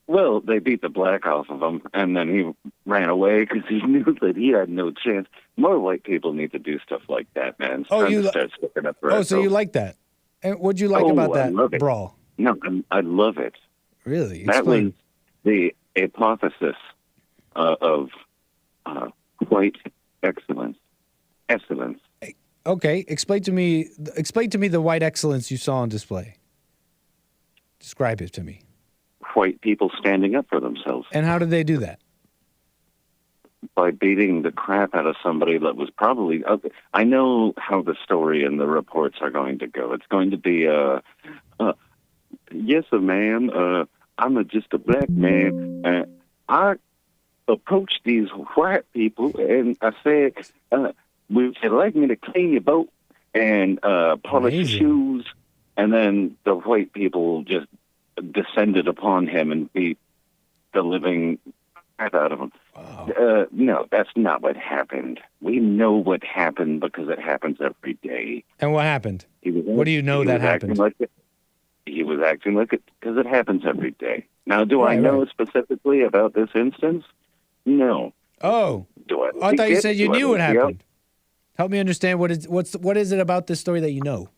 Well, they beat the black off of him, and then he ran away because he knew that he had no chance. More white people need to do stuff like that, man. So you like that? And what'd you like about that brawl? No, I love it. Really? That was the hypothesis of white excellence. Okay, explain to me the white excellence you saw on display. Describe it to me. White people standing up for themselves. And how did they do that? By beating the crap out of somebody that was probably... I know how the story and the reports are going to go. It's going to be, yes, ma'am, I'm just a black man. I approached these white people and I said, would you like me to clean your boat and polish your shoes? And then the white people just descended upon him and beat the living crap out of him. Oh. No, that's not what happened. We know what happened because it happens every day. And what happened? What do you know that happened? He was acting like it because it happens every day. Now, do I know specifically about this instance? No. Oh. I thought you said you knew what happened. Help me understand what is it about this story that you know?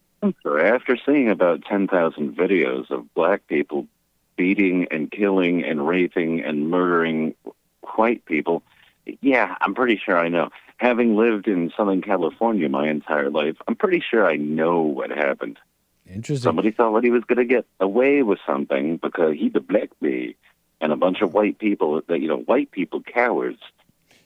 So after seeing about 10,000 videos of black people beating and killing and raping and murdering white people, yeah, I'm pretty sure I know. having lived in Southern California my entire life, I'm pretty sure I know what happened. Interesting. Somebody thought that he was going to get away with something because he's a black man, and a bunch of white people, white people cowards.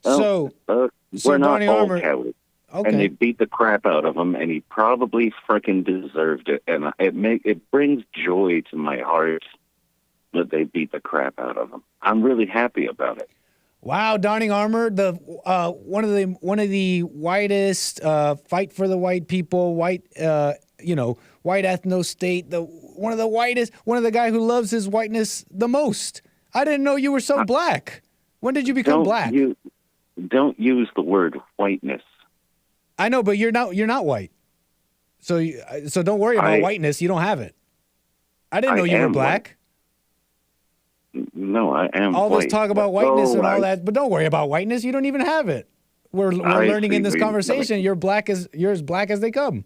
So we're not Donnie all Armour, cowards. okay. And they beat the crap out of him, and he probably frickin' deserved it. And it brings joy to my heart that they beat the crap out of him. I'm really happy about it. Wow, Donning Armour, the one of the whitest fight for the white people, white ethno state, one of the guy who loves his whiteness the most. I didn't know you were so black. When did you become black? Don't use the word whiteness. I know, but you're not white. So don't worry about whiteness. You don't have it. I didn't know you were black. White. No, I am all white. this talk about whiteness and all that, but don't worry about whiteness. You don't even have it. We're learning in this conversation. You're as black as they come.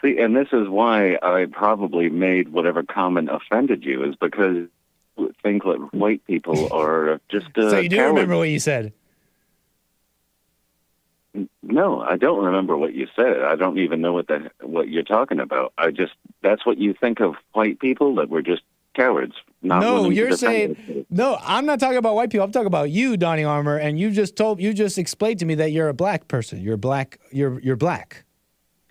See, and this is why I probably made whatever comment offended you, is because you think that white people are just So you do cowards. remember what you said? No, I don't remember what you said. I don't even know what you're talking about. That's what you think of white people, that we're just cowards. No, you're saying no. I'm not talking about white people. I'm talking about you, Donnie Armour, and you just explained to me that you're a black person. You're black. You're black.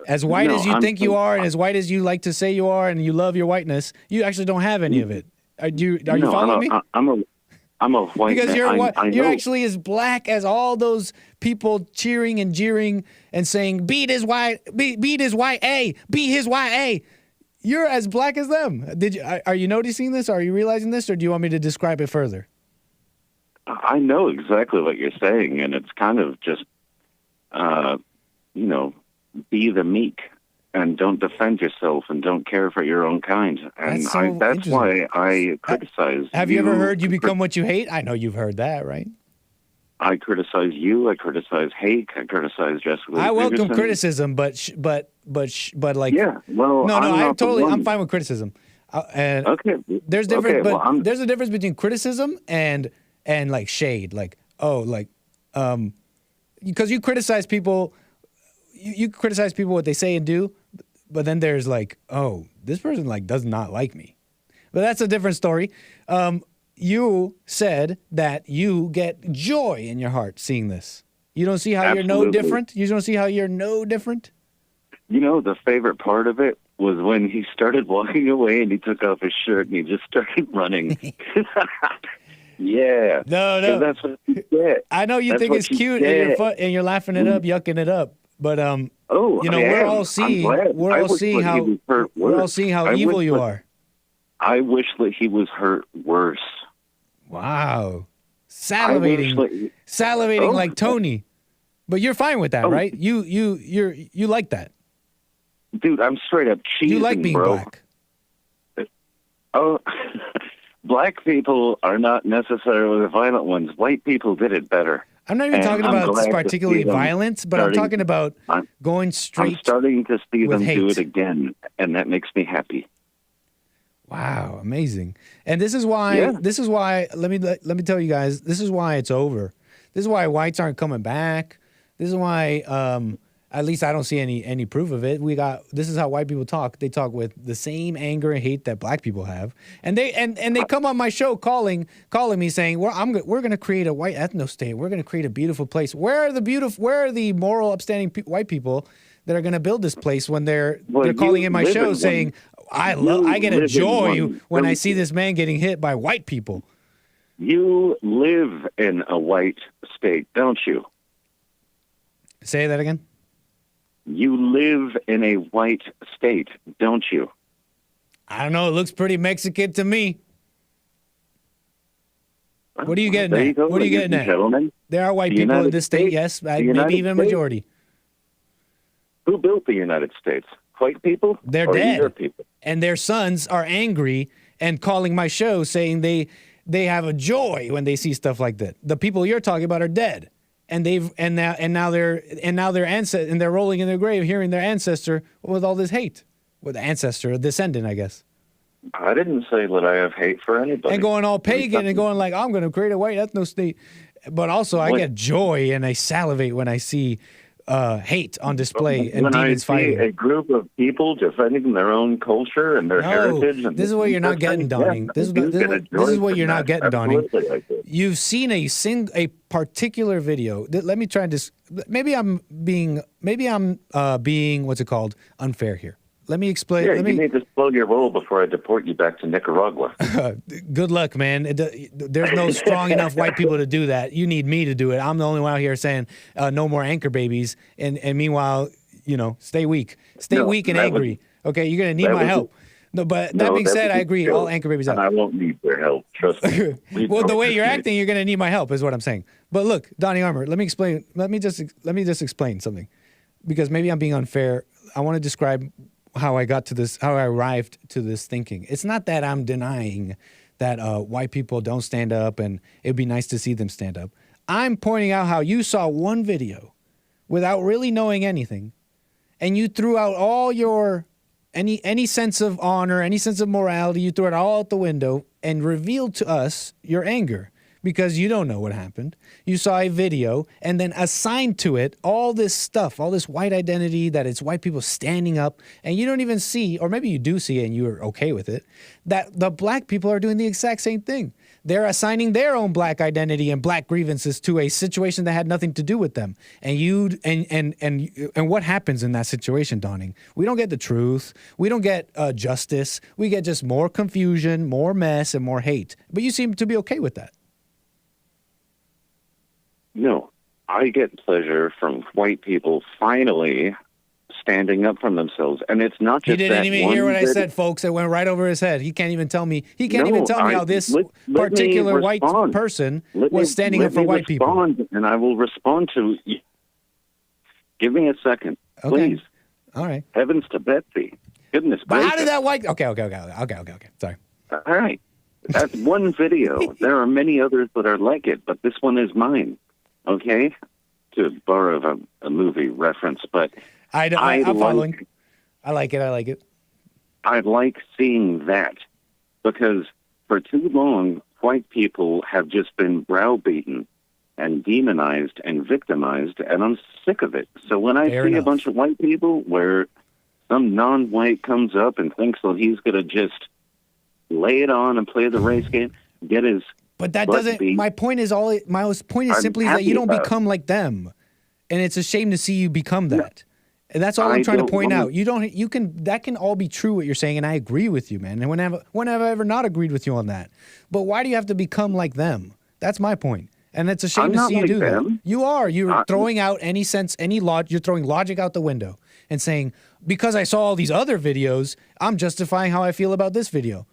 As white as you think you are, and as white as you like to say you are, and you love your whiteness, you actually don't have any of it. Are you following me? I'm a white because man. You're actually as black as all those people cheering and jeering and saying beat his white YA, beat his YA. You're as black as them. Are you noticing this? Are you realizing this, or do you want me to describe it further? I know exactly what you're saying, and it's kind of just, be the meek and don't defend yourself and don't care for your own kind. And that's why I criticize. Have you ever heard you become what you hate? I know you've heard that, right? I criticize you. I criticize hate. I criticize Jessica. I welcome criticism, but like Well, I'm fine with criticism. And okay, there's difference, but there's a difference between criticism and like shade, because you criticize people. You criticize people what they say and do, but then there's like, oh, this person does not like me. But that's a different story. You said that you get joy in your heart seeing this. You don't see how you're no different? You don't see how you're no different? The favorite part of it was when he started walking away and he took off his shirt and he just started running. Yeah. No. That's what you get. I know you think it's cute and you're laughing it up, yucking it up. But we're all seeing how evil you are. I wish that he was hurt worse. Wow. Salivating like Tony. But you're fine with that, right? You like that. Dude, I'm straight up cheesing, you like being black. Oh, black people are not necessarily the violent ones. White people did it better. I'm not even talking about particularly violence, but I'm talking about going straight. I'm starting to see them hate. do it again, and that makes me happy. Wow, amazing! And this is why. Let me tell you guys. This is why it's over. This is why whites aren't coming back. This is why. At least I don't see any proof of it. This is how white people talk. They talk with the same anger and hate that black people have, and they come on my show calling me saying, "We're going to create a white ethno state. We're going to create a beautiful place." Where are the moral, upstanding white people that are going to build this place when they're calling in my show saying, "I get a joy when I see this man getting hit by white people." You live in a white state, don't you? Say that again. You live in a white state, don't you? I don't know. It looks pretty Mexican to me. What are you getting at? What are you getting at? There are white people in this state, yes, maybe even a majority. Who built the United States? White people? They're dead. Your people? And their sons are angry and calling my show saying they have a joy when they see stuff like that. The people you're talking about are dead. And now they're rolling in their grave hearing their ancestor with all this hate. With a descendant, I guess. I didn't say that I have hate for anybody. And going all pagan and going like, I'm going to create a white ethno state. but also I get joy and I salivate when I see hate on display and demons fighting. A group of people defending their own culture and their heritage. And this is what you're not getting, Donning. This is what you're not getting, Donning. You've seen a particular video. Let me try this. Maybe I'm being what's it called? Unfair here. Let me explain. Yeah, you need to slow your roll before I deport you back to Nicaragua. Good luck, man. There's no strong enough white people to do that. You need me to do it. I'm the only one out here saying no more anchor babies. And meanwhile, stay weak. Stay weak and angry. Okay, you're going to need my help. No, but that being said, I agree. All anchor babies out. And I won't need their help. Trust me. Well, the way you're acting, you're going to need my help is what I'm saying. But look, Donnie Armour, let me explain. Let me just explain something. Because maybe I'm being unfair. I want to describe how I arrived to this thinking. It's not that I'm denying that white people don't stand up and it'd be nice to see them stand up. I'm pointing out how you saw one video without really knowing anything, and you threw out all your any sense of honor, any sense of morality, you threw it all out the window and revealed to us your anger. Because you don't know what happened. You saw a video and then assigned to it all this stuff, all this white identity, that it's white people standing up, and you don't even see, or maybe you do see it and you're okay with it, that the black people are doing the exact same thing. They're assigning their own black identity and black grievances to a situation that had nothing to do with them. And what happens in that situation, Donning? We don't get the truth. We don't get justice. We get just more confusion, more mess, and more hate. But you seem to be okay with that. No, I get pleasure from white people finally standing up for themselves, and it's not just. He didn't even hear what I said, folks. It went right over his head. He can't even tell me. He can't even tell me how this particular white person was standing up for white people. And I will respond to you. Give me a second, please. All right. Heavens to Betsy. Goodness gracious. But how did that white? Okay. Sorry. All right. That's one video. There are many others that are like it, but this one is mine. Okay, to borrow a movie reference, but I'm following. I like it. I like seeing that because for too long, white people have just been browbeaten and demonized and victimized, and I'm sick of it. So when I see a bunch of white people where some non-white comes up and thinks that he's going to just lay it on and play the race game, get his. But that doesn't. My point is simply that you don't become like them, and it's a shame to see you become that. And that's all I'm trying to point out. That can all be true what you're saying, and I agree with you, man. And when have I ever not agreed with you on that? But why do you have to become like them? That's my point. And it's a shame to see you do that. You are. You're throwing out you're throwing logic out the window and saying, because I saw all these other videos, I'm justifying how I feel about this video.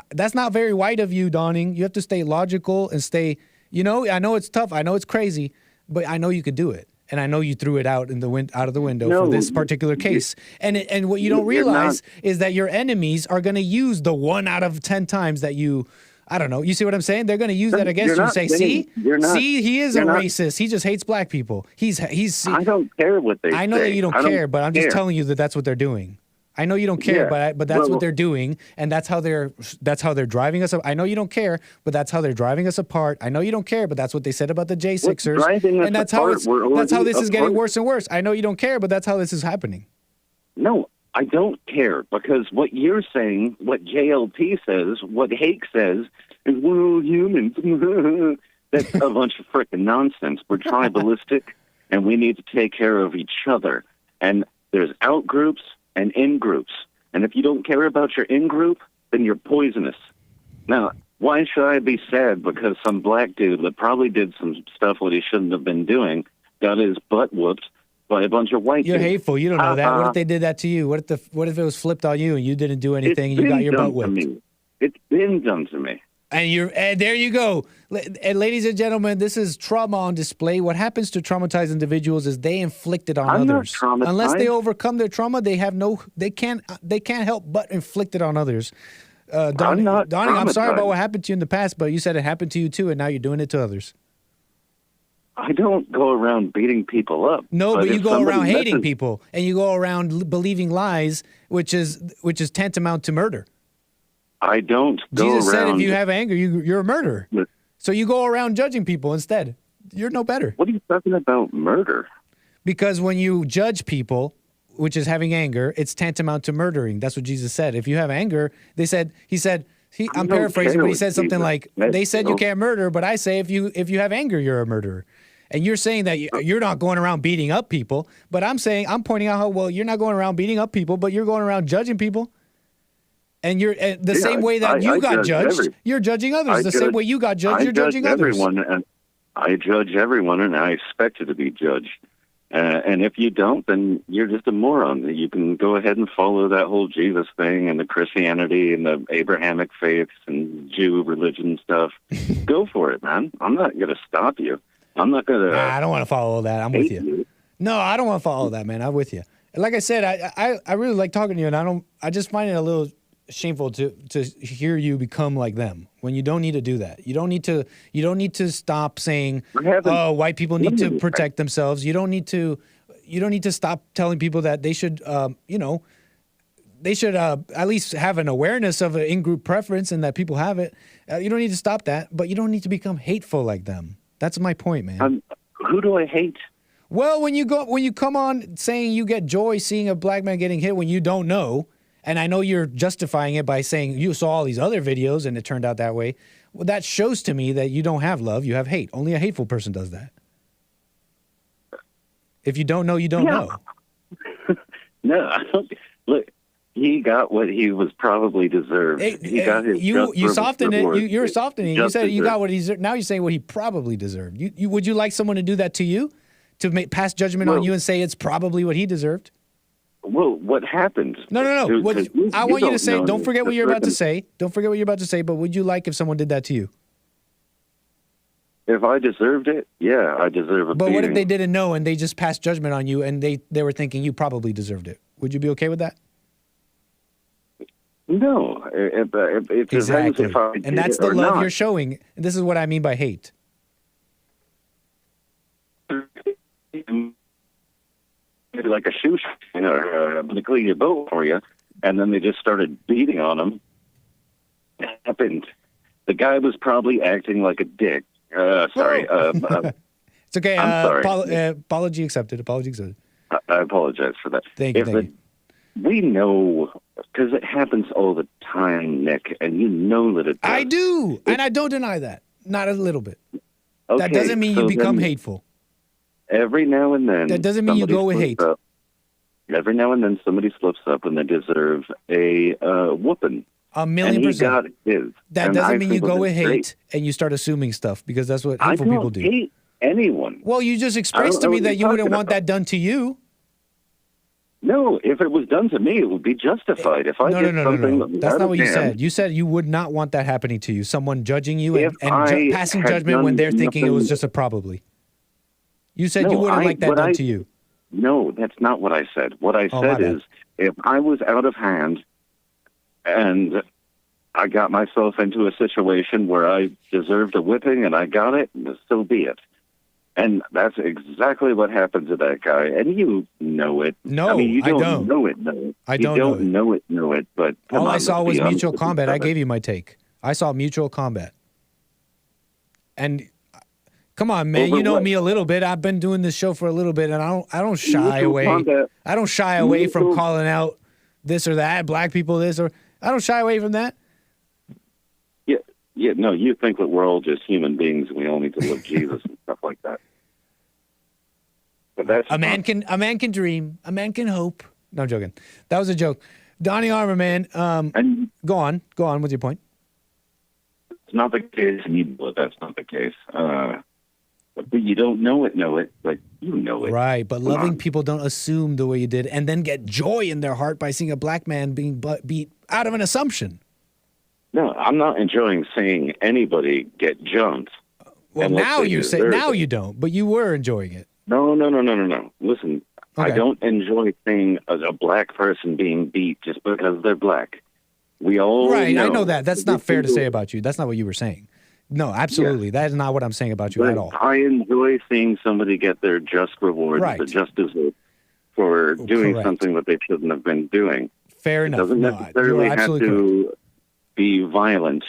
That's not very white of you, Donning. You have to stay logical and stay, I know it's tough. I know it's crazy, but I know you could do it. And I know you threw it out of the window for this particular case. And what you don't realize is that your enemies are going to use the 1 out of 10 times that you, I don't know. You see what I'm saying? They're going to use that against you and say, see, he is a racist. He just hates black people. He's. I don't care what they say. I know that you don't care, but I'm just telling you that that's what they're doing. I know you don't care, but that's what they're doing, and that's how they're driving us. I know you don't care, but that's how they're driving us apart. I know you don't care, but that's what they said about the J6ers, and that's how this is getting worse and worse. I know you don't care, but that's how this is happening. No, I don't care, because what you're saying, what JLP says, what Hake says, is we're humans. That's a bunch of frickin' nonsense. We're tribalistic, and we need to take care of each other. And there's out groups and in-groups. And if you don't care about your in-group, then you're poisonous. Now, why should I be sad because some black dude that probably did some stuff that he shouldn't have been doing got his butt whooped by a bunch of white dudes? You're hateful. You don't know that. What if they did that to you? What if it was flipped on you and you didn't do anything and you got your butt whipped? It's been done to me. And there you go. And ladies and gentlemen, this is trauma on display. What happens to traumatized individuals is they inflict it on others. Unless they overcome their trauma, they can't help but inflict it on others. Donnie, I'm sorry about what happened to you in the past, but you said it happened to you too, and now you're doing it to others. I don't go around beating people up. No, but you go around hating people, and you go around believing lies, which is tantamount to murder. I don't go around. Jesus said if you have anger, you're a murderer. So you go around judging people instead. You're no better. What are you talking about murder? Because when you judge people, which is having anger, it's tantamount to murdering. That's what Jesus said. If you have anger, he said, I'm paraphrasing, but he said something like, they said you can't murder, but I say if you have anger, you're a murderer. And you're saying that you're not going around beating up people, but I'm pointing out how, well, you're not going around beating up people, but you're going around judging people. And you're the same way that you got judged, you're judging others. The same way you got judged, you're judging others. I judge everyone, and I expect you to be judged. And if you don't, then you're just a moron. You can go ahead and follow that whole Jesus thing and the Christianity and the Abrahamic faiths and Jew religion stuff. Go for it, man. I'm not going to stop you. I'm not going to. I don't want to follow that. I'm with you. No, I don't want to follow that, man. I'm with you. Like I said, I really like talking to you, and I just find it a little shameful to hear you become like them when you don't need to do that. You don't need to stop saying, "Oh, white people need to protect themselves." You don't need to stop telling people that they should they should at least have an awareness of an in-group preference and that people have it. You don't need to stop that, but you don't need to become hateful like them. That's my point, man. Who do I hate? Well, when you come on saying you get joy seeing a black man getting hit when you don't know, and I know you're justifying it by saying you saw all these other videos and it turned out that way. Well, that shows to me that you don't have love, you have hate. Only a hateful person does that. If you don't know, you don't know. No, I don't. Look, he got what he was probably deserved. He got his you softened it. You're softening it. You said you got what he deserved. Now you're saying what he probably deserved. Would you like someone to do that to you? To pass judgment on you and say it's probably what he deserved? Well, what happened? No. I want you to say, don't forget what you're about to say. Don't forget what you're about to say, but would you like if someone did that to you? If I deserved it, yeah, I deserve a But beating. what if they didn't know and they just passed judgment on you and they were thinking you probably deserved it? Would you be okay with that? No. Exactly. If I and that's the or love not. you're showing. And this is what I mean by hate. Like a shoe shine or I'm going to clean your boat for you. And then they just started beating on him. It happened. The guy was probably acting like a dick. Sorry. It's okay. I'm sorry. Apology accepted. Apology accepted. I apologize for that. Thank you. We know, because it happens all the time, Nick, and you know that it does. I do, and I don't deny that. Not a little bit. Okay, that doesn't mean you become hateful. Every now and then. That doesn't mean you go with hate. Every now and then somebody slips up and they deserve a whooping. 1,000,000%. He got his. That doesn't mean you go with hate and you start assuming stuff because that's what hateful people do. I don't hate anyone. Well, you just expressed to me that you wouldn't want that done to you. No, if it was done to me, it would be justified. If I did something that was that's out not of what you hand, said. You said you would not want that happening to you. Someone judging you and passing had judgment when they're done thinking it was nothing- just a probably. You said you wouldn't like that done to you. No, that's not what I said. What I said is, if I was out of hand and I got myself into a situation where I deserved a whipping and I got it, so be it. And that's exactly what happened to that guy. And you know it. No, I mean, you don't, I don't. know it, know it. I don't you don't know it, but come all on, I saw let's was be honest mutual with combat. each I other. gave you my take. I saw mutual combat. And come on, man, Over you know what? me a little bit. I've been doing this show for a little bit, and I don't shy Mutual away. combat. I don't shy away from Mutual- calling out this or that, black people this, or I don't shy away from that. Yeah, no, you think that we're all just human beings and we all need to love Jesus and stuff like that. But that's A man can dream. A man can hope. No, I'm joking. That was a joke. Donnie Armour, man. Go on with your point. It's not the case, but that's not the case. But you don't know it, but you know it. Right, but loving people don't assume the way you did and then get joy in their heart by seeing a black man being beat out of an assumption. No, I'm not enjoying seeing anybody get jumped. Well, unless now they you say, deserve now it. you don't, but you were enjoying it. No. Listen, I don't enjoy seeing a black person being beat just because they're black. We all Right, I know know that. That's not fair to say about you. That's not what you were saying. No, absolutely. That is not what I'm saying about you But at all. I enjoy seeing somebody get their just reward, Right. their just desert for doing Correct. something that they shouldn't have been doing. Fair It enough. doesn't No, necessarily you're have absolutely to be violent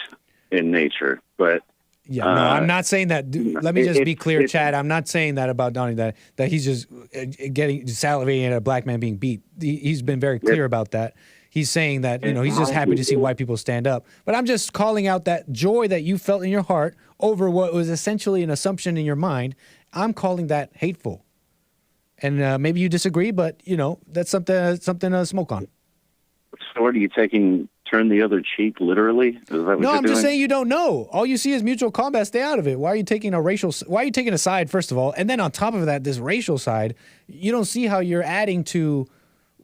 in nature, but Yeah, no, I'm not saying that. Let me just be clear, Chad. I'm not saying that about Donnie, that he's just salivating at a black man being beat. He's been very clear about that. He's saying that, he's just happy to see white people stand up. But I'm just calling out that joy that you felt in your heart over what was essentially an assumption in your mind. I'm calling that hateful. And maybe you disagree, but, that's something to smoke on. So what are you taking, turn the other cheek literally? Is that what no, you're I'm doing? just saying you don't know. All you see is mutual combat. Stay out of it. Why are you taking a side, first of all? And then on top of that, this racial side, you don't see how you're adding to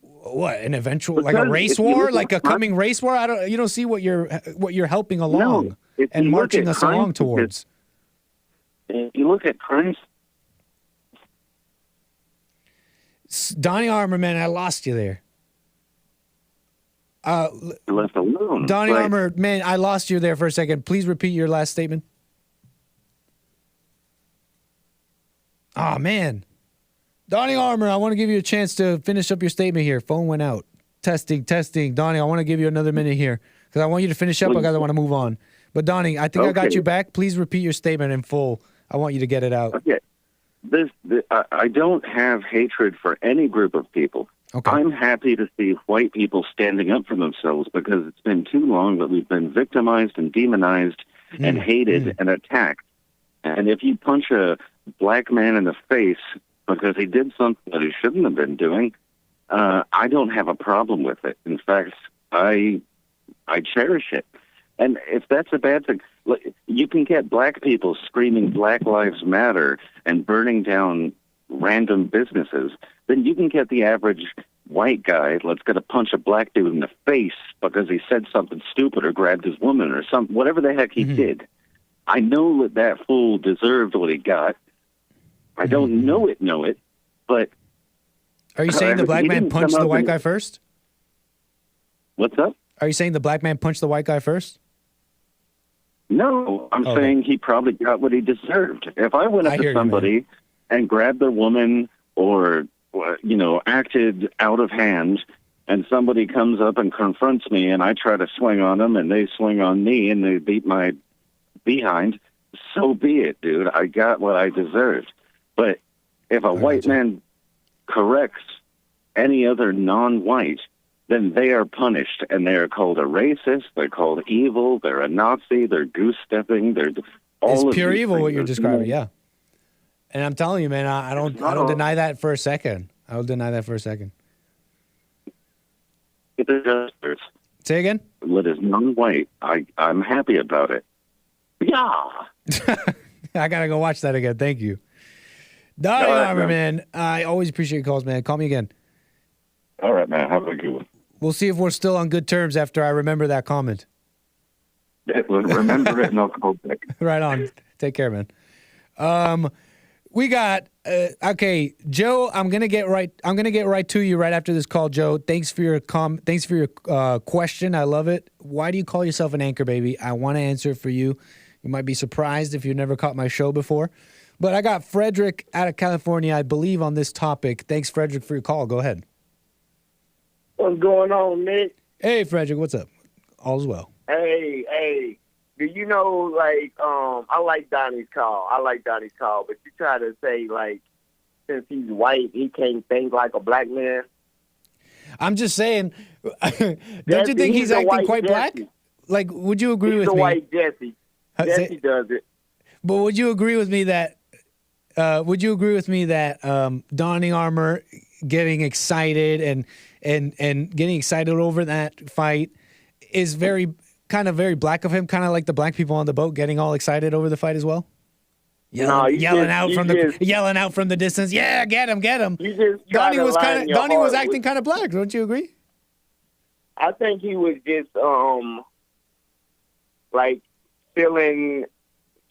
what, an eventual, like a race war, like a coming race war? You don't see what you're helping along and marching us along towards. If you look at crimes. Donnie Armour, man, I lost you there. Left alone. Donnie Armour, man, I lost you there for a second. Please repeat your last statement. Oh, man. Donnie Armour, I want to give you a chance to finish up your statement here. Phone went out. Testing. Donnie, I want to give you another minute here because I want you to finish up because I want to move on. But, Donnie, I think I got you back. Please repeat your statement in full. I want you to get it out. Okay. I don't have hatred for any group of people. Okay. I'm happy to see white people standing up for themselves because it's been too long that we've been victimized and demonized and hated and attacked. And if you punch a black man in the face because he did something that he shouldn't have been doing, I don't have a problem with it. In fact, I cherish it. And if that's a bad thing, look, you can get black people screaming Black Lives Matter and burning down random businesses, then you can get the average white guy, let's get to punch a black dude in the face because he said something stupid or grabbed his woman or something, whatever the heck he did. I know that fool deserved what he got. I don't know it, but... Are you saying the black man punched the white guy first? What's up? Are you saying the black man punched the white guy first? No, I'm saying he probably got what he deserved. If I went up to somebody and grabbed their woman or, acted out of hand, and somebody comes up and confronts me and I try to swing on them and they swing on me and they beat my behind, so be it, dude. I got what I deserved. But if a white man corrects any other non-white, then they are punished, and they are called a racist, they're called evil, they're a Nazi, they're goose-stepping, they're all it's pure evil what you're describing, yeah. And I'm telling you, man, I don't deny that for a second. I will deny that for a second. Say again? What is non-white, I'm happy about it. Yeah. I got to go watch that again. Thank you. Donnie Armour, man. I always appreciate your calls, man. Call me again. All right, man. Have a good one. We'll see if we're still on good terms after I remember that comment. Remember it and I'll call back. Right on. Take care, man. We got okay, Joe. I'm gonna get right to you right after this call, Joe. Thanks for your question. I love it. Why do you call yourself an anchor baby? I want to answer it for you. You might be surprised if you've never caught my show before. But I got Frederick out of California, I believe, on this topic. Thanks, Frederick, for your call. Go ahead. What's going on, Nick? Hey, Frederick, what's up? All's well. Hey. Do you know, I like Donnie's call. But you try to say, since he's white, he can't think like a black man. I'm just saying, don't you think he's acting quite black? Like, would you agree with me? He's a white Jesse. Jesse does it. But would you agree with me that, Donnie Armour getting excited and getting excited over that fight is very black of him, kind of like the black people on the boat getting all excited over the fight as well? Yelling out from the distance. Yeah, get him. Donnie was acting kind of black. Don't you agree? I think he was just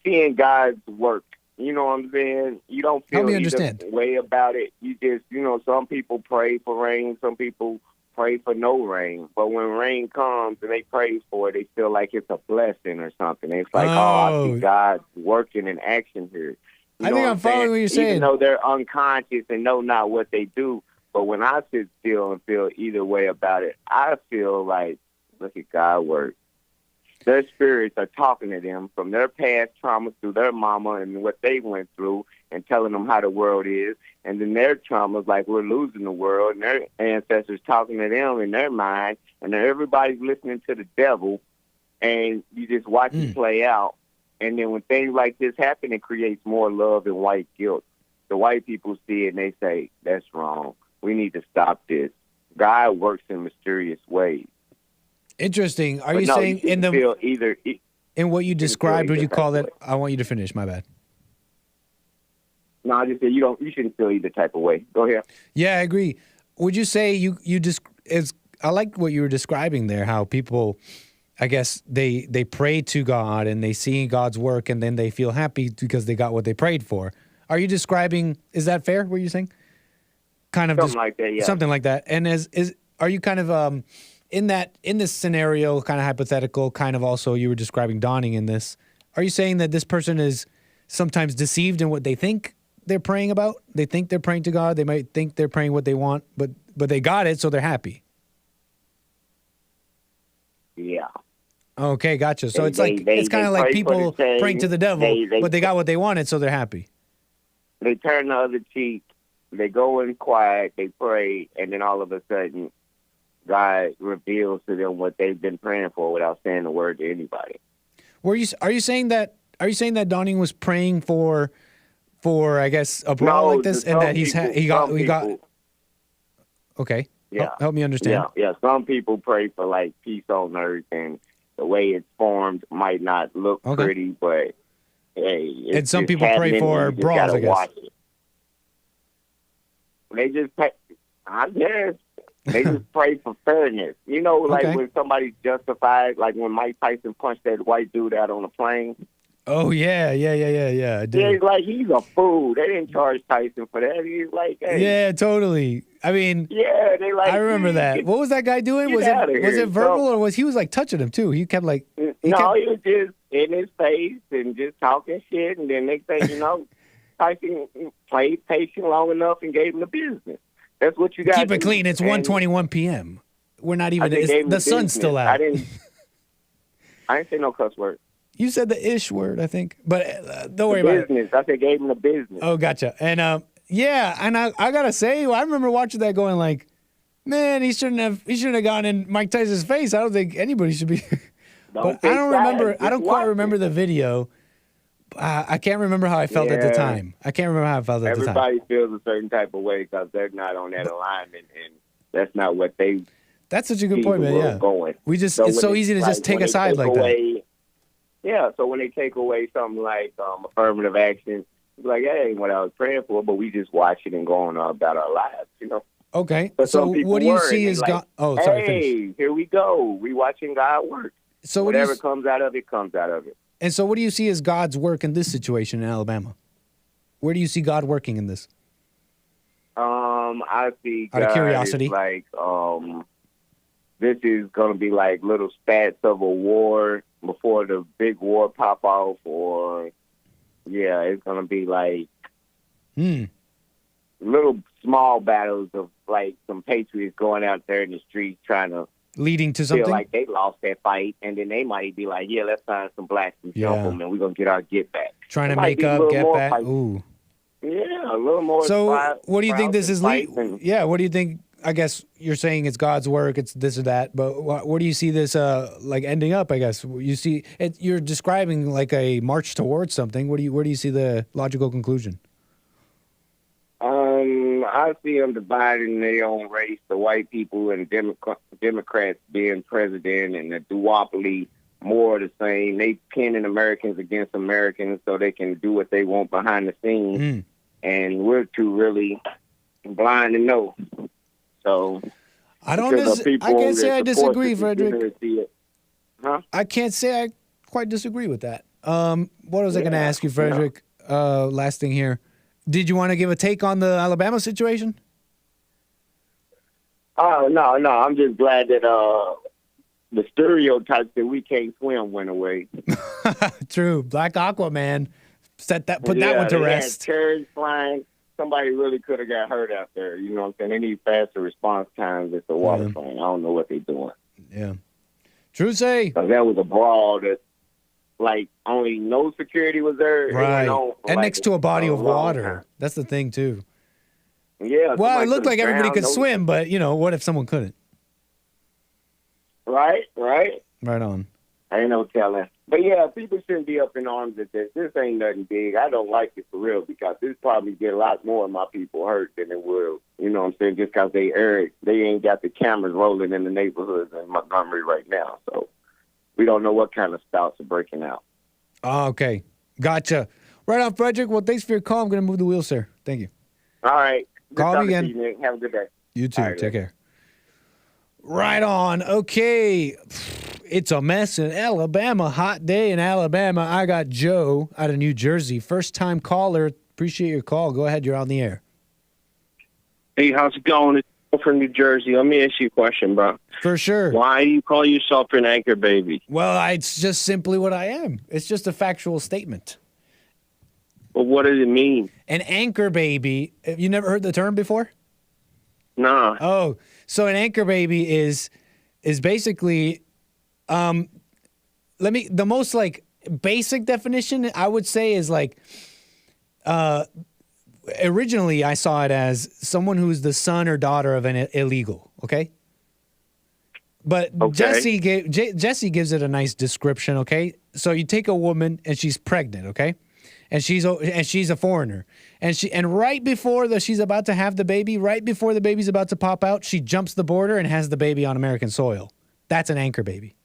seeing God's work. You know what I'm saying? You don't feel either way about it. You just, some people pray for rain, some people pray for no rain. But when rain comes and they pray for it, they feel like it's a blessing or something. It's like, I see God working in action here. I think I'm following what you're saying. Even though they're unconscious and know not what they do. But when I sit still and feel either way about it, I feel like, look at God work. Their spirits are talking to them from their past traumas through their mama and what they went through and telling them how the world is. And then their traumas, like we're losing the world, and their ancestors talking to them in their mind, and then everybody's listening to the devil, and you just watch it play out. And then when things like this happen, it creates more love and white guilt. The white people see it and they say, that's wrong. We need to stop this. God works in mysterious ways. Interesting. Are you saying in what you described, would you call that? I want you to finish. My bad. No, I just said you shouldn't feel either type of way. Go ahead. Yeah, I agree. Would you say I like what you were describing there, how people, I guess they pray to God and they see God's work and then they feel happy because they got what they prayed for. Are you describing, is that fair, what you're saying? Kind of something like that, yeah. Something like that. And are you kind of in this scenario, kind of hypothetical, kind of also you were describing dawning in this, are you saying that this person is sometimes deceived in what they think they're praying about? They think they're praying to God. They might think they're praying what they want, but they got it, so they're happy. Yeah. Okay, gotcha. So it's kind of like people praying to the devil, but they got what they wanted, so they're happy. They turn the other cheek. They go in quiet. They pray, and then all of a sudden, God reveals to them what they've been praying for without saying a word to anybody. Are you saying that Dawning was praying for I guess a brawl like this, and that he got? Okay. Yeah. Help me understand. Yeah. Some people pray for like peace on earth, and the way it's formed might not look pretty, but hey. And some people pray for brawls, I guess. They just pray, I guess. They just pray for fairness. You know, like when somebody's justified, like when Mike Tyson punched that white dude out on the plane. Oh, yeah. I did. Yeah, it's like he's a fool. They didn't charge Tyson for that. He's like, hey. Yeah, totally. I mean, yeah, they like. I remember that. What was that guy doing? Was it verbal or was he was like touching him too? He kept like. He was just in his face and just talking shit, and then next thing you know, Tyson played patient long enough and gave him the business. That's what you got. Keep it clean. It's 1:21 p.m. We're not even. The sun's still out. I didn't say no cuss word. You said the ish word, I think, but don't worry about it. Business. I said gave him the business. Oh, gotcha. And yeah, and I gotta say, I remember watching that, going like, man, he shouldn't have gone in Mike Tyson's face. I don't think anybody should be. But I don't remember. I don't quite remember the video. I can't remember how I felt at the time. Everybody feels a certain type of way because they're not on that alignment, and that's not what they. That's such a good point, man. Yeah, going. It's so easy to just take a side like that. Yeah, so when they take away something like affirmative action, it's like, that ain't what I was praying for, but we just watch it and go on about our lives, you know. Okay, so what do you see as God? Oh, sorry. Hey, here we go. We watching God work. So whatever comes out of it, comes out of it. And so what do you see as God's work in this situation in Alabama? Where do you see God working in this? I see God, out of curiosity, like this is going to be like little spats of a war before the big war pop off, or it's going to be like little small battles of like some patriots going out there in the streets trying to leading to something feel like they lost that fight, and then they might be like, let's find some blacks and jump them, and we're going to get our get back. Trying to make up, get back. Fight. Ooh. Yeah, a little more. So what do you think this is? What do you think? I guess you're saying it's God's work, it's this or that, but where do you see this like ending up? I guess you see it. You're describing like a march towards something. Where do you see the logical conclusion? I see them dividing their own race, the white people and Democrats being president, and the duopoly more of the same. They pinning Americans against Americans so they can do what they want behind the scenes, and we're too really blind to know. So I can't say I disagree, Frederick. I can't say I quite disagree with that. What was I going to ask you, Frederick? Last thing here. Did you want to give a take on the Alabama situation? Oh, no. I'm just glad that the stereotypes that we can't swim went away. True. Black Aqua, man. Put that one to rest. Had cherries flying. Somebody really could have got hurt out there. You know what I'm saying? They need faster response times at the waterfront. I don't know what they're doing. Yeah. True say. Because that was a brawl that, like, only no security was there. Right. And like, next to a body of water. Time. That's the thing, too. Yeah. Well, it looked like everybody could swim, but, what if someone couldn't? Right. Right on. Ain't no telling. But, yeah, people shouldn't be up in arms at this. This ain't nothing big. I don't like it for real because this probably get a lot more of my people hurt than it will. You know what I'm saying? Just because they ain't got the cameras rolling in the neighborhoods in Montgomery right now. So we don't know what kind of spouts are breaking out. Oh, okay. Gotcha. Right on, Frederick. Well, thanks for your call. I'm going to move the wheels, sir. Thank you. All right. Call me again. Have a good day. You too. Right, Take care. Right on. Okay. It's a mess in Alabama. Hot day in Alabama. I got Joe out of New Jersey. First time caller. Appreciate your call. Go ahead. You're on the air. Hey, how's it going? It's Joe from New Jersey. Let me ask you a question, bro. For sure. Why do you call yourself an anchor baby? Well, it's just simply what I am. It's just a factual statement. Well, what does it mean? An anchor baby. Have you never heard the term before? Nah. Oh, so an anchor baby is basically the most like basic definition I would say is like originally I saw it as someone who's the son or daughter of an illegal, okay? But okay. Jesse gives it a nice description, okay? So you take a woman and she's pregnant, okay? And she's a foreigner. And right before she's about to have the baby, right before the baby's about to pop out, she jumps the border and has the baby on American soil. That's an anchor baby.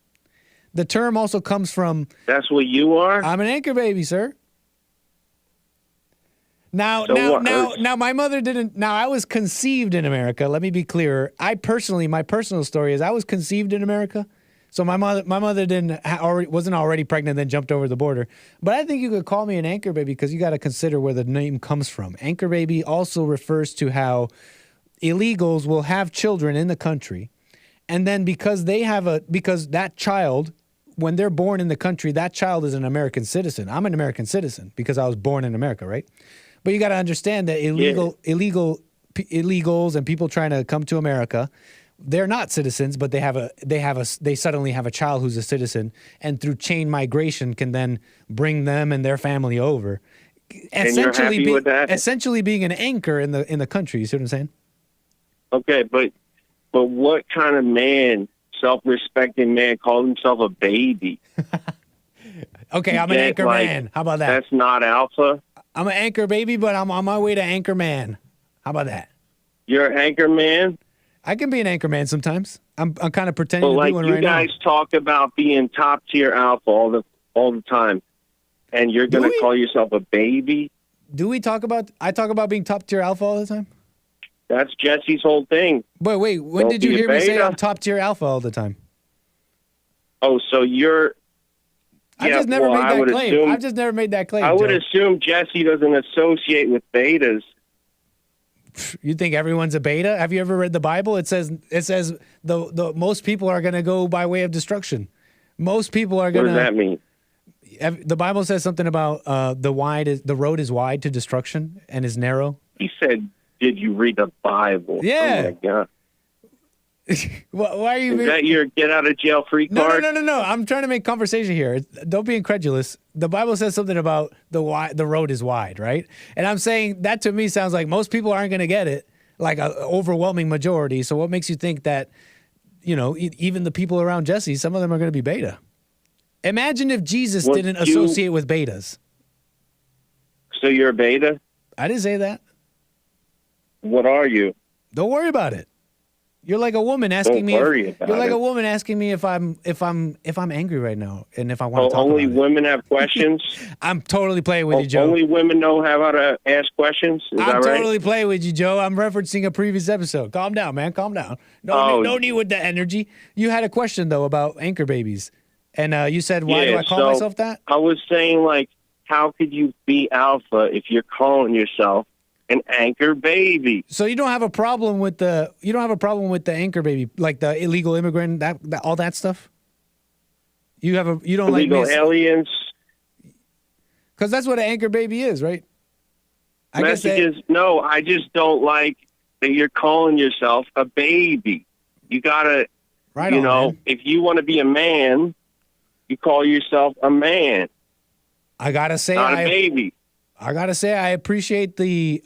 The term also comes from... That's what you are? I'm an anchor baby, sir. Now, my mother didn't... Now, I was conceived in America. Let me be clear. My personal story is I was conceived in America. So my mother wasn't already pregnant, then jumped over the border. But I think you could call me an anchor baby because you got to consider where the name comes from. Anchor baby also refers to how illegals will have children in the country, and then because that child, when they're born in the country, that child is an American citizen. I'm an American citizen because I was born in America, right? But you got to understand that illegals and people trying to come to America, they're not citizens, but they suddenly have a child who's a citizen, and through chain migration can then bring them and their family over. And you're happy with that? Essentially being an anchor in the country. You see what I'm saying? Okay, but what kind of man, self-respecting man, calls himself a baby? Okay, I'm an anchor man. How about that? That's not alpha. I'm an anchor baby, but I'm on my way to anchor man. How about that? You're an anchor man? I can be an anchor man sometimes. I'm kind of pretending to be one right now. You guys talk about being top tier alpha all the time, and you're going to call yourself a baby? Do we talk about? I talk about being top tier alpha all the time. That's Jesse's whole thing. Wait. When did you hear me say I'm top tier alpha all the time? Oh, so you're. I just never made that claim. I've just never made that claim. I would assume Jesse doesn't associate with betas. You think everyone's a beta? Have you ever read the Bible? It says the most people are going to go by way of destruction. Most people are going to. What does that mean? The Bible says something about the road is wide to destruction and is narrow. He said, "Did you read the Bible?" Yeah. Oh my God. Why are you? Is that your get out of jail free card? No. I'm trying to make conversation here. Don't be incredulous. The Bible says something about the road is wide, right? And I'm saying that to me sounds like most people aren't going to get it, like an overwhelming majority. So what makes you think that, even the people around Jesse, some of them are going to be beta? Imagine if Jesus didn't associate with betas. So you're a beta? I didn't say that. What are you? Don't worry about it. You're like a woman asking me. You're like a woman asking me if I'm angry right now and if I want to talk only about it. Women have questions. I'm totally playing with you, Joe. Only women know how to ask questions. Is that right? I'm totally playing with you, Joe. I'm referencing a previous episode. Calm down, man. Calm down. No need with the energy. You had a question though about anchor babies, and you said, "Why do I call myself that?" I was saying, how could you be alpha if you're calling yourself an anchor baby? So you don't have a problem with the anchor baby, like the illegal immigrant, that all that stuff. You don't illegal like illegal aliens, because that's what an anchor baby is, right? No, I just don't like that you're calling yourself a baby. You gotta Right you on, know, man. if you want to be a man, you call yourself a man. I gotta say, not a baby. I gotta say, I appreciate the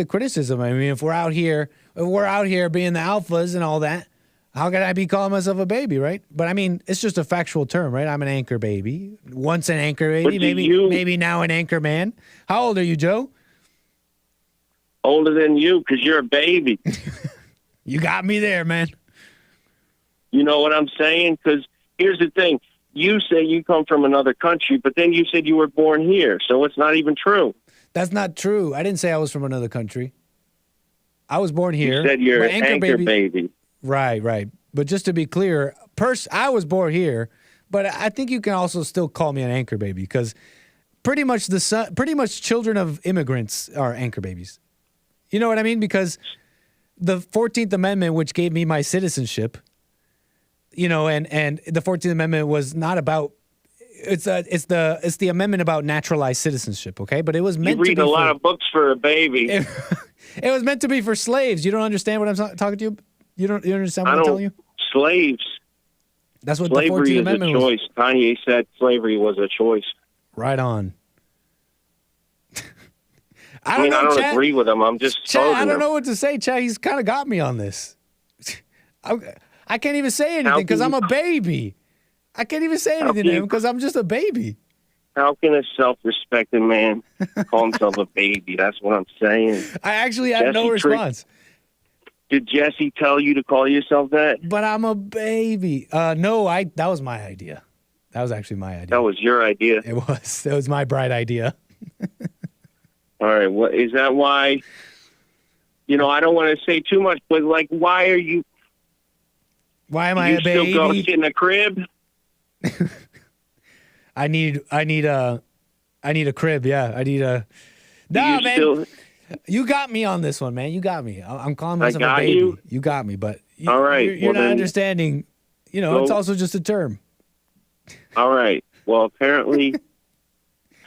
criticism. I mean, if we're out here being the alphas and all that, how can I be calling myself a baby, right? But I mean, it's just a factual term, right? I'm an anchor baby. Once an anchor baby, maybe now an anchor man. How old are you, Joe? Older than you, because you're a baby. You got me there, man. You know what I'm saying? Because here's the thing. You say you come from another country, but then you said you were born here, so it's not even true. That's not true. I didn't say I was from another country. I was born here. You said you're an anchor baby. Right. But just to be clear, I was born here, but I think you can also still call me an anchor baby because pretty much children of immigrants are anchor babies. You know what I mean? Because the 14th Amendment, which gave me my citizenship, you know, and the 14th Amendment was not about it's the amendment about naturalized citizenship, okay? But it was meant to be. You read a lot of books for a baby. It was meant to be for slaves. You don't understand what I'm talking to you? You understand what I'm telling you? Slaves. That's what slavery the 14th Amendment was. Slavery is a choice. Kanye said slavery was a choice. Right on. I don't agree with him. I'm just Chad, I don't know what to say, Chad. He's kind of got me on this. I can't even say anything because I'm a baby. I can't even say anything to him because I'm just a baby. How can a self-respecting man call himself a baby? That's what I'm saying. I actually have no response. Did Jesse tell you to call yourself that? But I'm a baby. No, that was my idea. That was actually my idea. That was your idea. It was. It was my bright idea. All right. What is that? Why? You know, I don't want to say too much, but like, why are you? Why am I a baby? You still go sit in a crib? I need a crib. Yeah, I need a. Nah, man. You got me on this one, man. You got me. I'm calling myself a baby. You got me, but all right, you're not understanding. You know, it's also just a term. All right. Well, apparently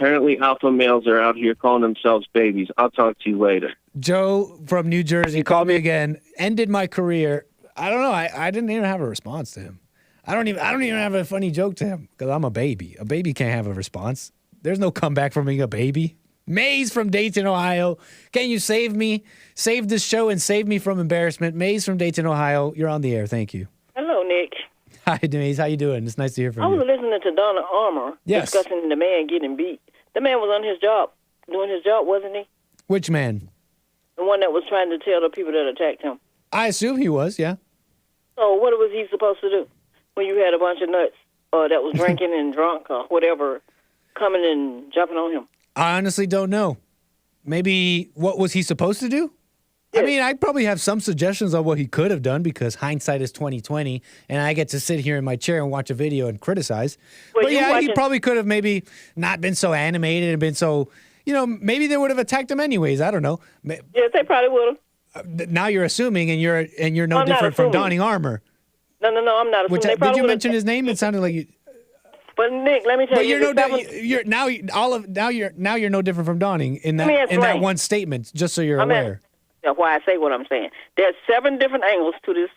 alpha males are out here calling themselves babies. I'll talk to you later. Joe from New Jersey called me again. Ended my career. I don't know. I didn't even have a response to him. I don't even have a funny joke to him because I'm a baby. A baby can't have a response. There's no comeback from being a baby. Maze from Dayton, Ohio. Can you save me? Save this show and save me from embarrassment. Maze from Dayton, Ohio. You're on the air. Thank you. Hello, Nick. Hi, Maze. How you doing? It's nice to hear from you. I was listening to Donna Armour discussing the man getting beat. The man was on his job, doing his job, wasn't he? Which man? The one that was trying to tell the people that attacked him. I assume he was, yeah. So what was he supposed to do when you had a bunch of nuts that was drinking and drunk or whatever coming and jumping on him? I honestly don't know. Maybe what was he supposed to do? Yes. I mean, I probably have some suggestions on what he could have done because hindsight is 20/20, and I get to sit here in my chair and watch a video and criticize. Well, but yeah, he probably could have maybe not been so animated and been so, you know, maybe they would have attacked him anyways. I don't know. Yes, they probably would have. Now you're assuming, and you're no different from donning armor. No, I'm not assuming. Did you mention his name? It sounded like you. But Nick, let me tell you. Now you're no different from donning in that one statement. Just so you're aware. Why I say what I'm saying. There's 7 different angles to this.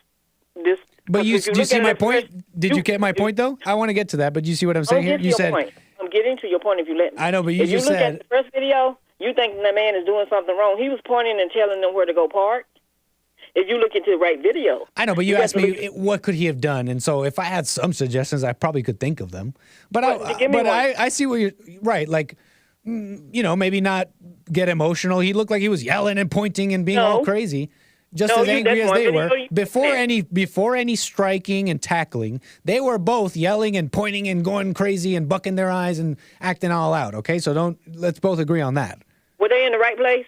But do you see my point? Did you get my point though? I want to get to that, but do you see what I'm saying here? You said. I'm getting to your point if you let me. I know, but you just said. If you look at the first video, you think the man is doing something wrong. He was pointing and telling them where to go park. If you look into the right video. I know, but you asked me what could he have done, and so if I had some suggestions, I probably could think of them. But I see what you're right. Like, you know, maybe not get emotional. He looked like he was yelling and pointing and being all crazy, just as angry as they were. Before any striking and tackling, they were both yelling and pointing and going crazy and bucking their eyes and acting all out. Okay, so let's both agree on that. Were they in the right place?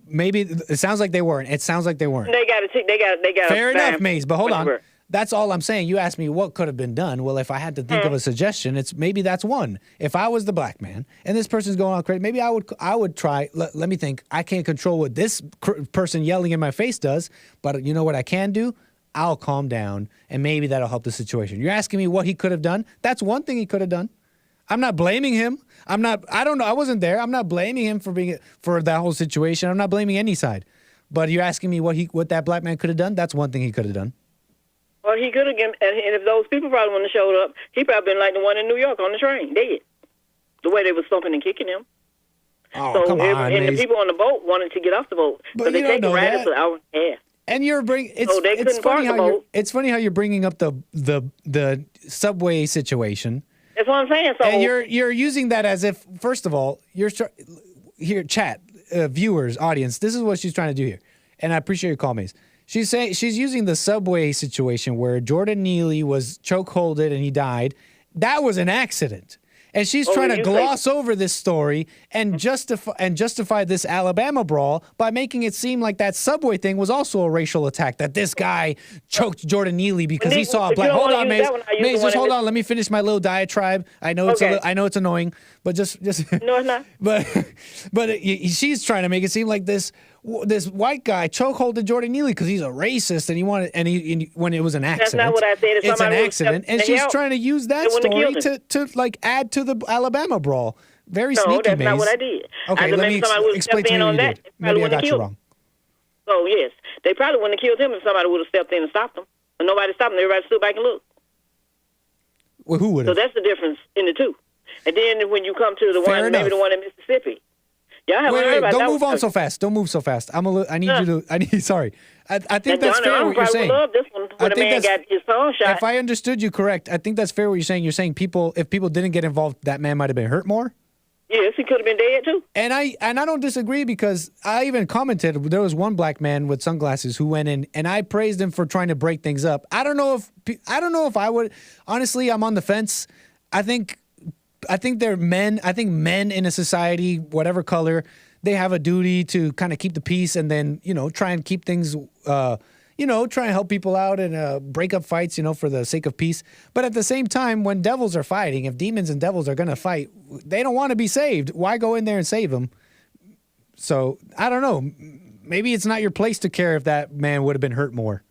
Maybe it sounds like they weren't. It sounds like they weren't. They got. Fair enough, Maze. But hold on. That's all I'm saying. You asked me what could have been done. Well, if I had to think of a suggestion, maybe that's one. If I was the black man and this person's going all crazy, maybe I would try. Let me think. I can't control what this person yelling in my face does, but you know what I can do? I'll calm down, and maybe that'll help the situation. You're asking me what he could have done? That's one thing he could have done. I'm not blaming him. I don't know. I wasn't there. I'm not blaming him for that whole situation. I'm not blaming any side. But you're asking me what that black man could have done? That's one thing he could have done. Or he could have, and if those people probably wouldn't have showed up, he probably been like the one in New York on the train, dead. The way they were stomping and kicking him. Oh, so come on, and the people on the boat wanted to get off the boat, but they take a ride for an hour and a half. And you're bringing it's funny how you're bringing up the subway situation. That's what I'm saying. So and you're using that as if, first of all, here, chat, viewers, audience. This is what she's trying to do here, and I appreciate your call, Maze. She's using the subway situation where Jordan Neely was chokeholded and he died. That was an accident. And she's trying to gloss over this story and justify this Alabama brawl by making it seem like that subway thing was also a racial attack, that this guy choked Jordan Neely because he saw a black. Hold on, Maze. Maze, just hold on. Let me finish my little diatribe. I know it's I know it's annoying, but just no, it's not. But she's trying to make it seem like this white guy chokeholded Jordan Neely because he's a racist and he wanted when it was an accident. That's not what I said. It's an accident, and she's trying to use that story to like add to the Alabama brawl. Very sneaky, No, that's Maze. not what I did. Okay, let me explain to me what you did. Maybe I got you wrong. So yes, they probably wouldn't have killed him if somebody would have stepped in and stopped him. But nobody stopped him. Everybody stood back and looked. Well, who would have? So that's the difference in the two. And then when you come to the one, maybe the one in Mississippi. Wait, don't move on so fast. Don't move so fast. I need you to. Sorry. I think that's fair what you're saying. Love this one when a man got his phone shot. If I understood you correct, I think that's fair what you're saying. You're saying if people didn't get involved, that man might have been hurt more. Yes, he could have been dead too. And I don't disagree because I even commented. There was one black man with sunglasses who went in, and I praised him for trying to break things up. I don't know if I would. Honestly, I'm on the fence. I think they're men. I think men in a society, whatever color, they have a duty to kind of keep the peace and then, try and keep things, try and help people out and break up fights, for the sake of peace. But at the same time, when devils are fighting, if demons and devils are going to fight, they don't want to be saved. Why go in there and save them? So I don't know. Maybe it's not your place to care if that man would have been hurt more.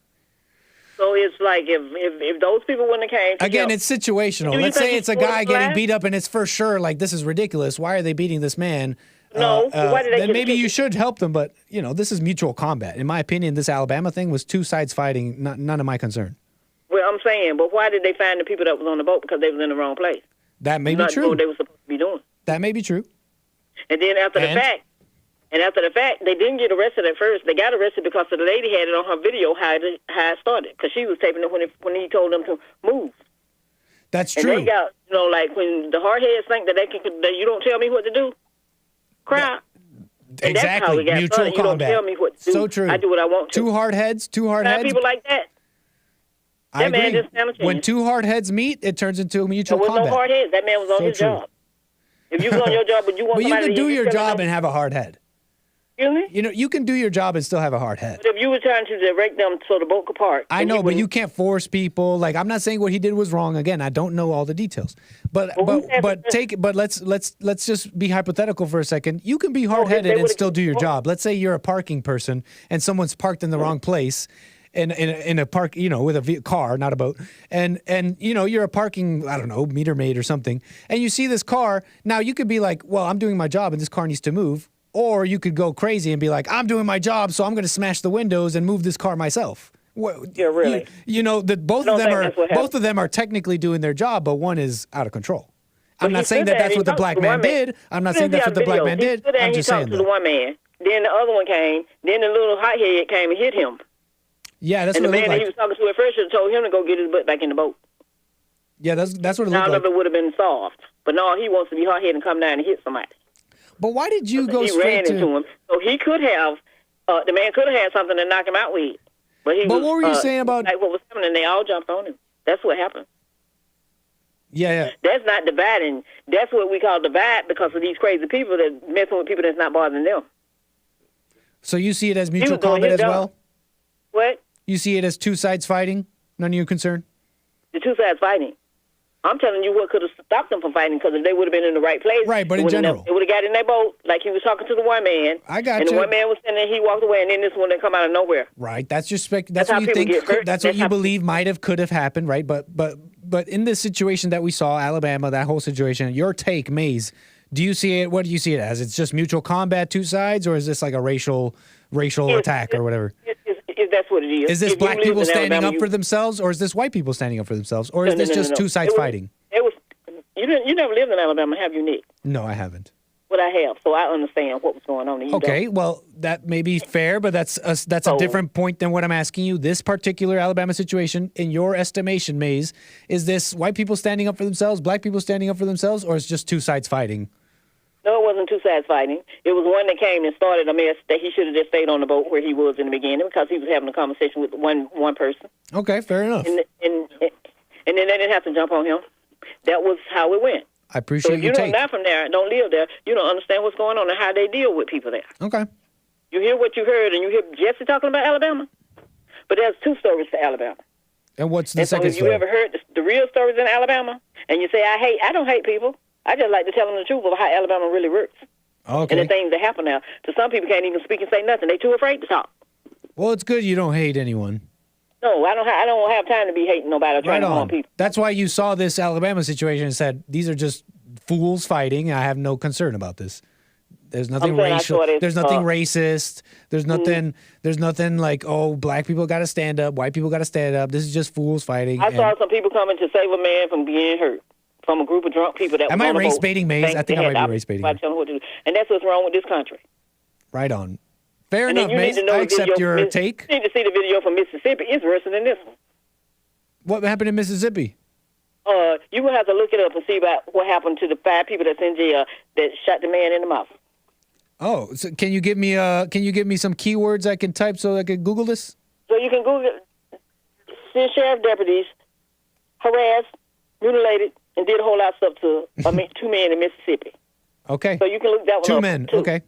So it's like if those people wouldn't have came. Again, it's situational. Let's say it's a guy getting beat up and it's for sure like this is ridiculous. Why are they beating this man? No, why did they then maybe you should help them. But this is mutual combat. In my opinion, this Alabama thing was two sides fighting. None of my concern. Well, I'm saying, but why did they find the people that was on the boat? Because they was in the wrong place. That may be true. What they were supposed to be doing. That may be true. And then after the fact, they didn't get arrested at first. They got arrested because the lady had it on her video how it started, because she was taping it when he told them to move. That's true. And they got, like when the hardheads think that that you don't tell me what to do, cry. Yeah. Exactly. Mutual combat. You don't tell me what to do. So true. I do what I want to. Two hard heads. People like that. I agree. Man just stand a chance. When two hard heads meet, it turns into a mutual combat. There was no hard heads. That man was on his job. If you was on your job, but you want somebody you can do your job and have a hard head. Excuse me? You can do your job and still have a hard head. But if you were trying to direct them so the boat could park. I know, but you can't force people. Like, I'm not saying what he did was wrong. Again, I don't know all the details. But let's just be hypothetical for a second. You can be hard-headed and still do your job. Let's say you're a parking person and someone's parked in the wrong place. In a park, with a car, not a boat, and you're a parking, I don't know, meter maid or something, and you see this car. Now you could be like, well, I'm doing my job and this car needs to move, or you could go crazy and be like, I'm doing my job, so I'm going to smash the windows and move this car myself. Yeah, really. That both of them are technically doing their job, but one is out of control. I'm not saying that's what the black man did. I'm not saying that's what the black man did. I'm just saying that. He talked to the one man. Then the other one came. Then the little hothead came and hit him. Yeah, that's what it looked like. And the man that he was talking to at first should have told him to go get his butt back in the boat. Yeah, that's what it looked like. None of it would have been solved. But no, he wants to be hard-headed and come down and hit somebody. But why did you go straight to... He ran into him. So he could have... the man could have had something to knock him out with. But what were you saying about... Like what was happening, they all jumped on him. That's what happened. Yeah. That's not dividing. That's what we call divide because of these crazy people that messing with people that's not bothering them. So you see it as mutual combat as well? What? You see it as two sides fighting? None of your concern? The two sides fighting. I'm telling you what could have stopped them from fighting because if they would have been in the right place. Right, but in general. They would have got in their boat like he was talking to the one man. I got you. And the one man was standing there, he walked away, and then this one that come out of nowhere. Right, that's what you think. That's what you believe could have happened, right? But in this situation that we saw, Alabama, that whole situation, your take, Maze, do you see it? What do you see it as? It's just mutual combat, two sides, or is this like a racial attack or whatever? It's that's what it is. Is this If you black lived people in standing Alabama, up for themselves, or is this white people standing up for themselves, or is this just two sides fighting? It was. You never lived in Alabama, have you, Nick? No, I haven't. But I have, so I understand what was going on. And you Okay, don't. well, that may be fair, but that's a different point than what I'm asking you. This particular Alabama situation, in your estimation, Maze, is this white people standing up for themselves, black people standing up for themselves, or is it just two sides fighting? No, it wasn't two sides fighting. It was one that came and started a mess that he should have just stayed on the boat where he was in the beginning because he was having a conversation with one person. Okay, fair enough. And then they didn't have to jump on him. That was how it went. I appreciate so if you don't die from there, don't live there, you don't understand what's going on and how they deal with people there. Okay. You hear what you heard, and you hear Jesse talking about Alabama, but there's two stories to Alabama. And what's the second so if story? you ever heard the real stories in Alabama, and you say, I don't hate people. I just like to tell them the truth of how Alabama really works. Okay. And the things that happen now. So some people can't even speak and say nothing. They're too afraid to talk. Well, it's good you don't hate anyone. No, I don't have time to be hating nobody or trying to harm people. That's why you saw this Alabama situation and said, these are just fools fighting. I have no concern about this. There's nothing racial. There's nothing racist. There's nothing. There's nothing like, oh, black people got to stand up. White people got to stand up. This is just fools fighting. I saw some people coming to save a man from being hurt from a group of drunk people that. Am was I on race boat. baiting, Maze? I think I might be race baiting. Tell them what to do. And that's what's wrong with this country. Right on. Fair and enough, Maze. I accept your take. You need to see the video from Mississippi. It's worse than this one. What happened in Mississippi? You will have to look it up and see about what happened to the 5 people that's in jail that shot the man in the mouth. Oh, so can you give me some keywords I can type so I can Google this? So you can Google sheriff deputies harassed, mutilated, and did a whole lot of stuff to 2 men in Mississippi. Okay. So you can look that one up. 2 men. Too. Okay.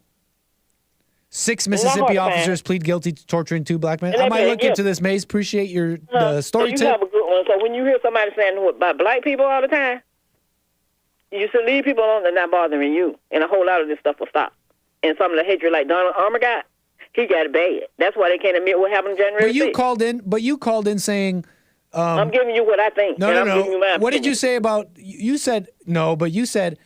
6 Mississippi officers plead guilty to torturing 2 black men. I might look into this, Maze. Appreciate your story tip. So you have a good one. So when you hear somebody saying about black people all the time, you should leave people alone. They're not bothering you, and a whole lot of this stuff will stop. And some of the hatred, like Donald Armour got, he got it bad. That's why they can't admit what happened January 6th. But you called in saying. I'm giving you what I think. No. What did you say about? You said no, but you said.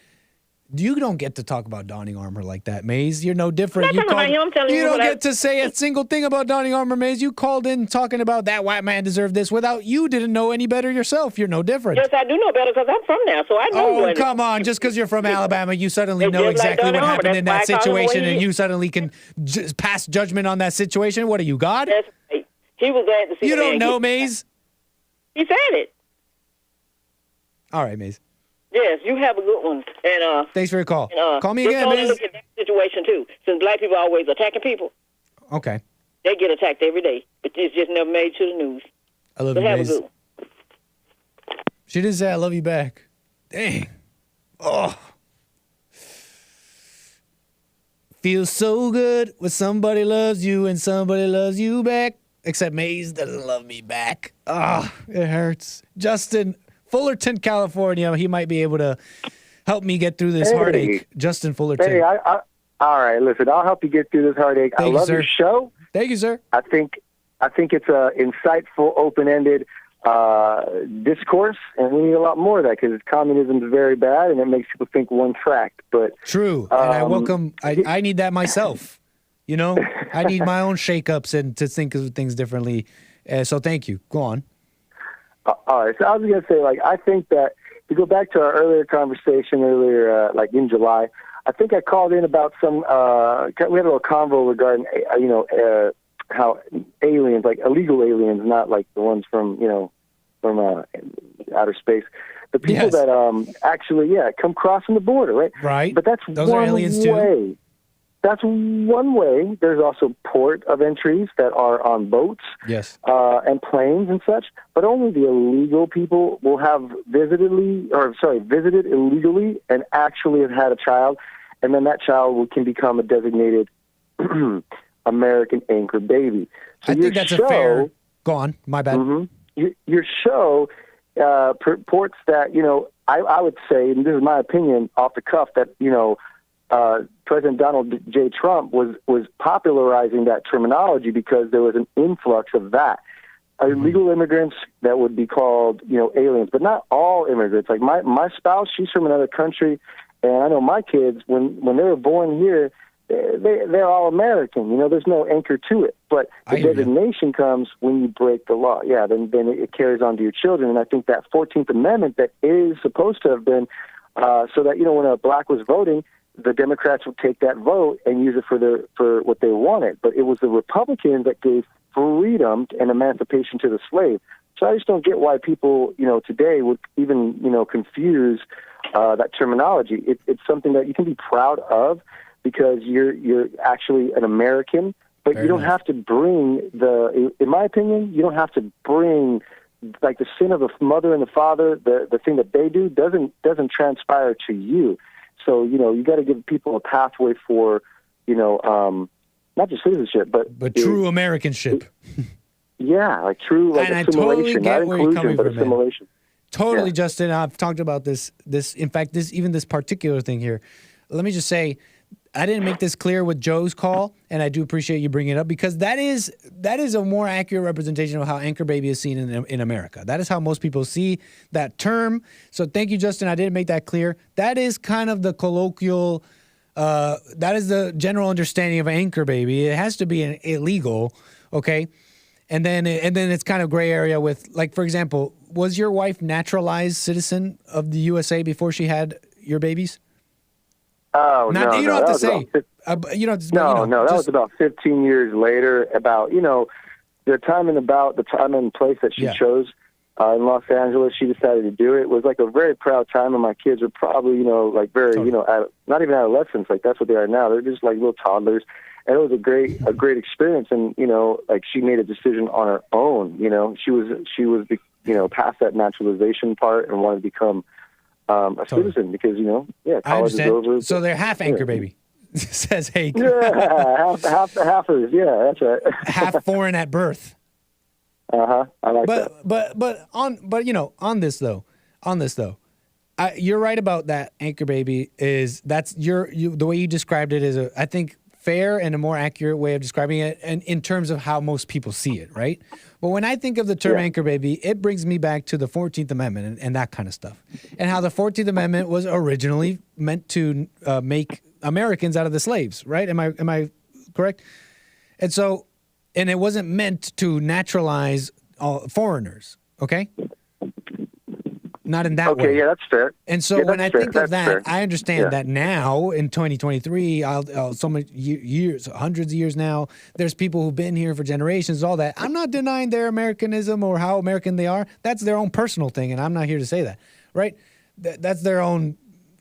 You don't get to talk about donning armor like that, Maze. You're no different. I'm telling you don't get to say a single thing about donning armor, Maze. You called in talking about that white man deserved this without you didn't know any better yourself. You're no different. Yes, I do know better because I'm from there, so I know. Oh, come on. Just because you're from Alabama, you suddenly know exactly what happened in that situation, and you suddenly can pass judgment on that situation. What are you, God? That's right. He was glad to see you don't know, Maze. He said it. All right, Maze. Yes, you have a good one. And thanks for your call. Call me again, Maze. Look at that situation too. Since black people are always attacking people, okay, they get attacked every day, but it's just never made to the news. I love you, Maze. Have a good one. She did say I love you back. Dang. Oh. Feels so good when somebody loves you and somebody loves you back. Except Maze doesn't love me back. Ah, it hurts. Justin. Fullerton, California. He might be able to help me get through this heartache. Justin Fullerton. Hey, all right. Listen, I'll help you get through this heartache. I love your show. Thank you, sir. I think it's a insightful, open-ended discourse, and we need a lot more of that because communism is very bad and it makes people think one track. But true, and I welcome. I need that myself. You know, I need my own shakeups and to think of things differently. So thank you. Go on. All right, so I was going to say, I think that to go back to our earlier conversation in July, I think I called in about some, we had a little convo regarding, how aliens, like illegal aliens, not like the ones from outer space, the people that actually, come crossing the border, right? Right. But that's those are aliens too. That's one way. There's also port of entries that are on boats, and planes and such. But only the illegal people will have visited illegally and actually have had a child, and then that child can become a designated American anchor baby. So I think that's a fair. Go on, my bad. Mm-hmm. Your show purports that I would say, and this is my opinion off the cuff, that President Donald J. Trump was popularizing that terminology because there was an influx of that. Illegal immigrants that would be called, aliens, but not all immigrants. Like my spouse, she's from another country, and I know my kids, when they were born here, they're all American. You know, there's no anchor to it. But the designation comes when you break the law. Yeah, then it carries on to your children. And I think that 14th Amendment that is supposed to have been so that, you know, when a black was voting, the Democrats would take that vote and use it for what they wanted. But it was the Republicans that gave freedom and emancipation to the slave. So I just don't get why people, you know, today would even, you know, confuse that terminology. It's something that you can be proud of because you're actually an American, but you don't have to bring in my opinion, you don't have to bring like the sin of the mother and the father, the thing that they do doesn't transpire to you. So, you know, you got to give people a pathway for, you know, not just citizenship, but true Americanship. Yeah, like true, like and assimilation, not inclusion, but assimilation. Totally, Justin. I've talked about this. In fact, this particular thing here. Let me just say, I didn't make this clear with Joe's call, and I do appreciate you bringing it up because that is a more accurate representation of how anchor baby is seen in America. That is how most people see that term. So thank you, Justin. I didn't make that clear. That is kind of the colloquial. That is the general understanding of anchor baby. It has to be illegal, okay? And then it's kind of gray area with, like, for example, was your wife naturalized citizen of the USA before she had your babies? Oh, no. You don't have to say. That was about 15 years later. About, you know, the time and place that she chose in Los Angeles, she decided to do it. It was like a very proud time, and my kids were probably, you know, like very, you know, not even adolescents. Like that's what they are now. They're just like little toddlers. And it was a great experience. And, you know, like she made a decision on her own. You know, she was, you know, past that naturalization part and wanted to become a citizen because, you know, college is over. So they're half anchor baby, says Hank. Yeah, halfers. Yeah, that's right. Half foreign at birth. I like that. But you know, on this though, you're right about that. Anchor baby that's the way you described it is I think fair and a more accurate way of describing it, and in terms of how most people see it, right? But when I think of the term anchor baby, it brings me back to the 14th Amendment and that kind of stuff, and how the 14th Amendment was originally meant to make Americans out of the slaves, right? Am I correct? And so, and it wasn't meant to naturalize foreigners, okay? Not in that way. Okay, yeah, that's fair. And so when I think of that, fair. I understand that now in 2023, so many years, hundreds of years now, there's people who've been here for generations, all that. I'm not denying their Americanism or how American they are. That's their own personal thing, and I'm not here to say that, right? That's their own.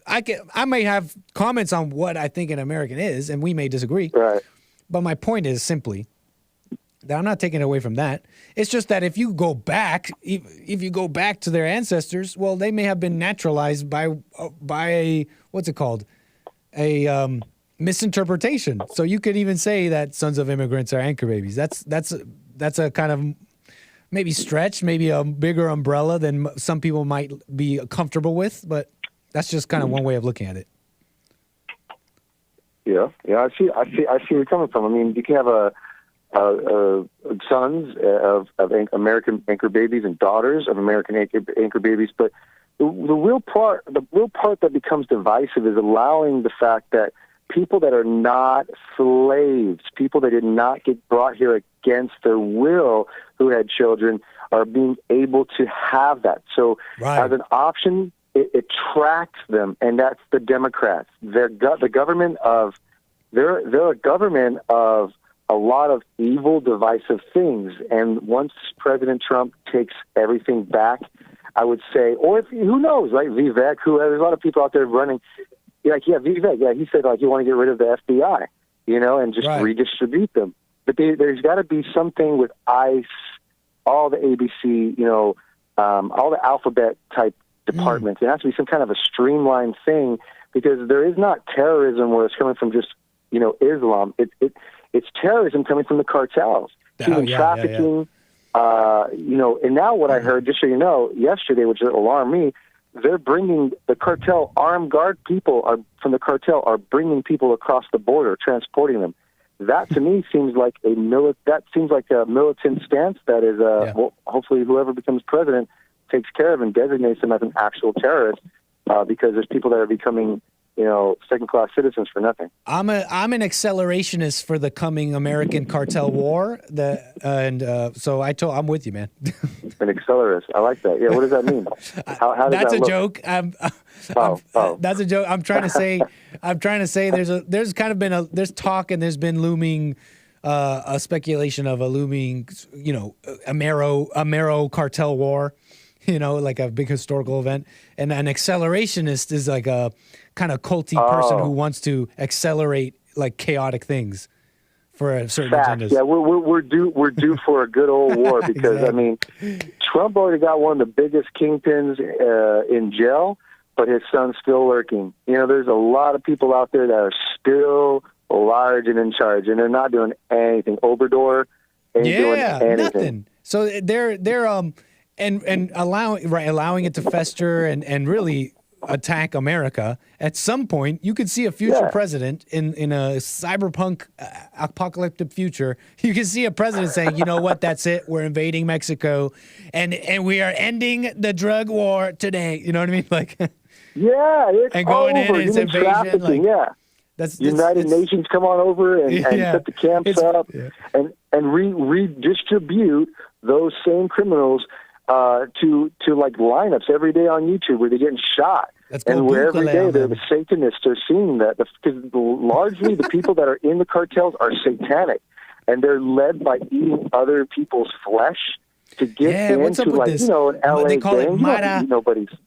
I may have comments on what I think an American is, and we may disagree. Right. But my point is simply that I'm not taking away from that. It's just that if you go back to their ancestors, well, they may have been naturalized by a, what's it called? A misinterpretation. So you could even say that sons of immigrants are anchor babies. That's a kind of maybe stretch, maybe a bigger umbrella than some people might be comfortable with, but that's just kind of one way of looking at it. Yeah, I see where you're coming from. I mean, you can have sons of American anchor babies and daughters of American anchor babies, but the real part that becomes divisive is allowing the fact that people that are not slaves, people that did not get brought here against their will, who had children, are being able to have that. So as an option, it tracks them, and that's the Democrats. They're a government of a lot of evil, divisive things. And once President Trump takes everything back, I would say, or who knows, right? Vivek, there's a lot of people out there running. Vivek, he said he wanted to get rid of the FBI, you know, and just redistribute them. But there's got to be something with ICE, all the ABC, you know, all the alphabet type departments. It has to be some kind of a streamlined thing, because there is not terrorism where it's coming from just, you know, Islam. It's terrorism coming from the cartels, human trafficking. You know, and now what I heard, just so you know, yesterday, which alarmed me, they're bringing the cartel, armed guard people from the cartel are bringing people across the border, transporting them. That to me seems like a militant stance. That is, well, hopefully whoever becomes president takes care of and designates them as an actual terrorist, because there's people that are becoming second-class citizens for nothing. I'm an accelerationist for the coming American cartel war. So I'm with you, man. An accelerist. I like that. Yeah. What does that mean? How does that's that a look? joke. That's a joke. I'm trying to say there's kind of been there's talk and there's been looming a speculation of a looming Amero cartel war. Like a big historical event, and an accelerationist is like a kind of culty person who wants to accelerate like chaotic things for a certain agendas. Yeah, we're due for a good old war because exactly. I mean, Trump already got one of the biggest kingpins in jail, but his son's still lurking. There's a lot of people out there that are still large and in charge, and they're not doing anything. Obrador ain't doing anything. Nothing. So they're and allowing it to fester and really attack America. At some point, you could see a future president in a cyberpunk apocalyptic future. You can see a president saying, "You know what? That's it. We're invading Mexico, and we are ending the drug war today." You know what I mean? Like, it's and going over. in, it's invasion. Like, that's United Nations come on over and set the camps up and redistribute those same criminals to like lineups every day on YouTube where they're getting shot. And where every day the Satanists are seeing that because largely the people that are in the cartels are satanic and they're led by eating other people's flesh to get into what's up with this? An LA they call gang. It Mara.